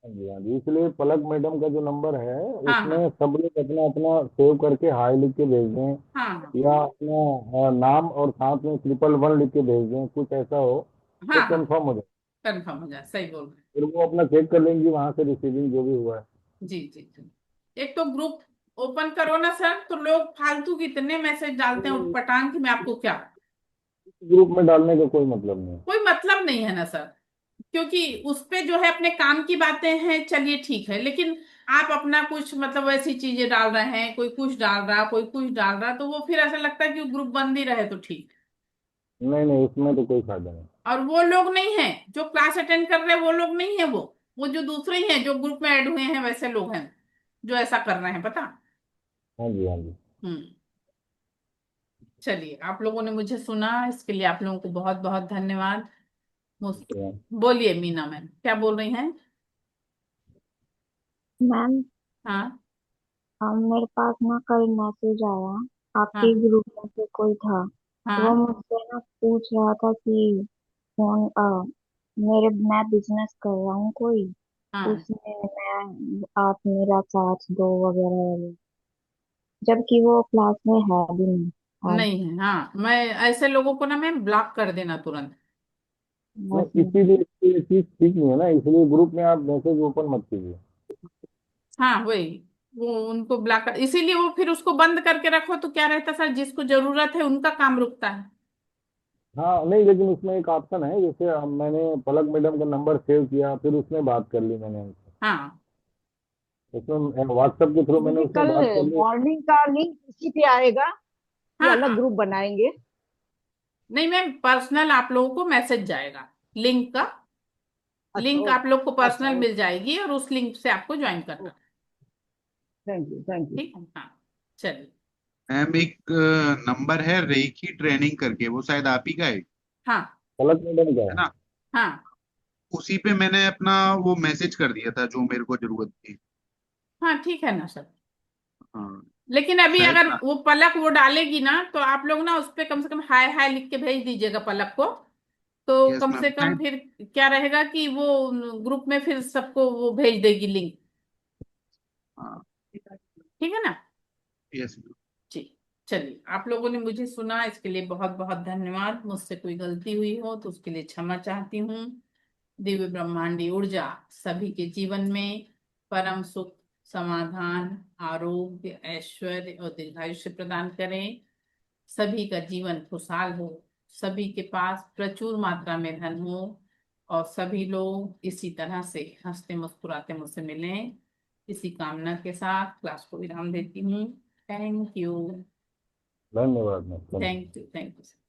[SPEAKER 6] हाँ जी, हाँ जी, इसलिए पलक मैडम का जो नंबर है
[SPEAKER 1] हाँ हाँ
[SPEAKER 6] उसमें सब लोग अपना अपना सेव करके हाय लिख के भेज दें,
[SPEAKER 1] हाँ हाँ
[SPEAKER 6] या अपना नाम और साथ में 111 लिख के भेज दें, कुछ ऐसा हो तो
[SPEAKER 1] हाँ हाँ
[SPEAKER 6] कंफर्म हो जाए।
[SPEAKER 1] कंफर्म हो जाए, सही बोल रहे
[SPEAKER 6] फिर वो अपना चेक कर लेंगी वहां से रिसीविंग जो भी हुआ है।
[SPEAKER 1] हैं। जी जी जी। एक तो ग्रुप ओपन करो ना सर, तो लोग फालतू के इतने मैसेज डालते हैं उठपटांग की, मैं आपको क्या।
[SPEAKER 6] ग्रुप में डालने का कोई मतलब नहीं है।
[SPEAKER 1] कोई मतलब नहीं है ना सर, क्योंकि उस पे जो है अपने काम की बातें हैं, चलिए ठीक है, लेकिन आप अपना कुछ मतलब ऐसी चीजें डाल रहे हैं, कोई कुछ डाल रहा, कोई कुछ डाल रहा, तो वो फिर ऐसा लगता है कि ग्रुप बंद ही रहे तो ठीक।
[SPEAKER 6] नहीं नहीं, उसमें तो कोई फायदा नहीं।
[SPEAKER 1] और वो लोग नहीं है जो क्लास अटेंड कर रहे हैं, वो लोग नहीं है, वो जो दूसरे ही हैं जो ग्रुप में ऐड हुए हैं, वैसे लोग हैं जो ऐसा कर रहे हैं, पता।
[SPEAKER 6] हाँ जी, हाँ जी।
[SPEAKER 1] हम्म। चलिए, आप लोगों ने मुझे सुना, इसके लिए आप लोगों को बहुत बहुत धन्यवाद।
[SPEAKER 6] तो
[SPEAKER 1] बोलिए मीना मैम, क्या बोल रही हैं।
[SPEAKER 2] मैम
[SPEAKER 1] हाँ
[SPEAKER 2] मेरे पास ना कल मैसेज आया, आपके
[SPEAKER 1] हाँ
[SPEAKER 2] ग्रुप में से कोई था, तो वो
[SPEAKER 1] हाँ
[SPEAKER 2] मुझसे ना पूछ रहा था कि फोन मैं बिजनेस कर रहा हूँ कोई,
[SPEAKER 1] हाँ।
[SPEAKER 2] उसमें मैं आप मेरा साथ दो वगैरह वगैरह, जबकि वो क्लास में है भी नहीं। हाँ
[SPEAKER 1] नहीं है, हाँ मैं ऐसे लोगों को ना मैं ब्लॉक कर देना तुरंत।
[SPEAKER 2] बस
[SPEAKER 6] नहीं, इसीलिए ये चीज ठीक नहीं है ना, इसलिए ग्रुप में आप मैसेज ओपन मत कीजिए।
[SPEAKER 1] हाँ वही, वो उनको ब्लॉक कर, इसीलिए वो फिर उसको बंद करके रखो तो क्या रहता सर, जिसको जरूरत है उनका काम रुकता है।
[SPEAKER 6] हाँ नहीं, लेकिन उसमें एक ऑप्शन है, जैसे मैंने पलक मैडम का नंबर सेव किया, फिर उसमें बात कर ली मैंने उनसे,
[SPEAKER 1] हाँ
[SPEAKER 6] उसमें व्हाट्सएप के थ्रू मैंने
[SPEAKER 8] दीदी
[SPEAKER 6] उसमें
[SPEAKER 8] कल
[SPEAKER 6] बात कर ली।
[SPEAKER 8] मॉर्निंग का लिंक इसी पे आएगा कि
[SPEAKER 1] हाँ
[SPEAKER 8] अलग ग्रुप बनाएंगे?
[SPEAKER 1] नहीं मैम, पर्सनल आप लोगों को मैसेज जाएगा लिंक का।
[SPEAKER 8] अच्छा
[SPEAKER 1] लिंक आप लोग को
[SPEAKER 8] अच्छा
[SPEAKER 1] पर्सनल मिल जाएगी और उस लिंक से आपको ज्वाइन करना।
[SPEAKER 8] Thank you, thank you.
[SPEAKER 1] ठीक है, हाँ चलिए।
[SPEAKER 9] मैम एक नंबर है रेकी ट्रेनिंग करके, वो शायद आप ही का है
[SPEAKER 1] हाँ
[SPEAKER 6] पलक मैडम का
[SPEAKER 9] है
[SPEAKER 6] है।
[SPEAKER 9] ना।
[SPEAKER 1] हाँ
[SPEAKER 9] उसी पे मैंने अपना वो मैसेज कर दिया था जो मेरे को जरूरत थी।
[SPEAKER 1] हाँ ठीक है ना सर।
[SPEAKER 9] हाँ
[SPEAKER 1] लेकिन अभी
[SPEAKER 9] शायद
[SPEAKER 1] अगर
[SPEAKER 9] ना।
[SPEAKER 1] वो पलक वो डालेगी ना, तो आप लोग ना उस पे कम से कम हाय हाय लिख के भेज दीजिएगा पलक को। तो
[SPEAKER 9] यस
[SPEAKER 1] कम
[SPEAKER 9] मैम,
[SPEAKER 1] से कम
[SPEAKER 9] शायद।
[SPEAKER 1] फिर क्या रहेगा कि वो ग्रुप में फिर सबको वो भेज देगी लिंक।
[SPEAKER 9] हाँ
[SPEAKER 1] ठीक है ना।
[SPEAKER 9] Yes ma'am.
[SPEAKER 1] जी। चलिए, आप लोगों ने मुझे सुना, इसके लिए बहुत बहुत धन्यवाद। मुझसे कोई गलती हुई हो तो उसके लिए क्षमा चाहती हूँ। दिव्य ब्रह्मांडी ऊर्जा सभी के जीवन में परम सुख, समाधान, आरोग्य, ऐश्वर्य और दीर्घायुष्य प्रदान करें। सभी का जीवन खुशहाल हो, सभी के पास प्रचुर मात्रा में धन हो और सभी लोग इसी तरह से हंसते मुस्कुराते मुझसे मिलें। इसी कामना के साथ क्लास को विराम देती हूँ। Thank you.
[SPEAKER 6] धन्यवाद मैम, धन्यवाद।
[SPEAKER 1] Thank you.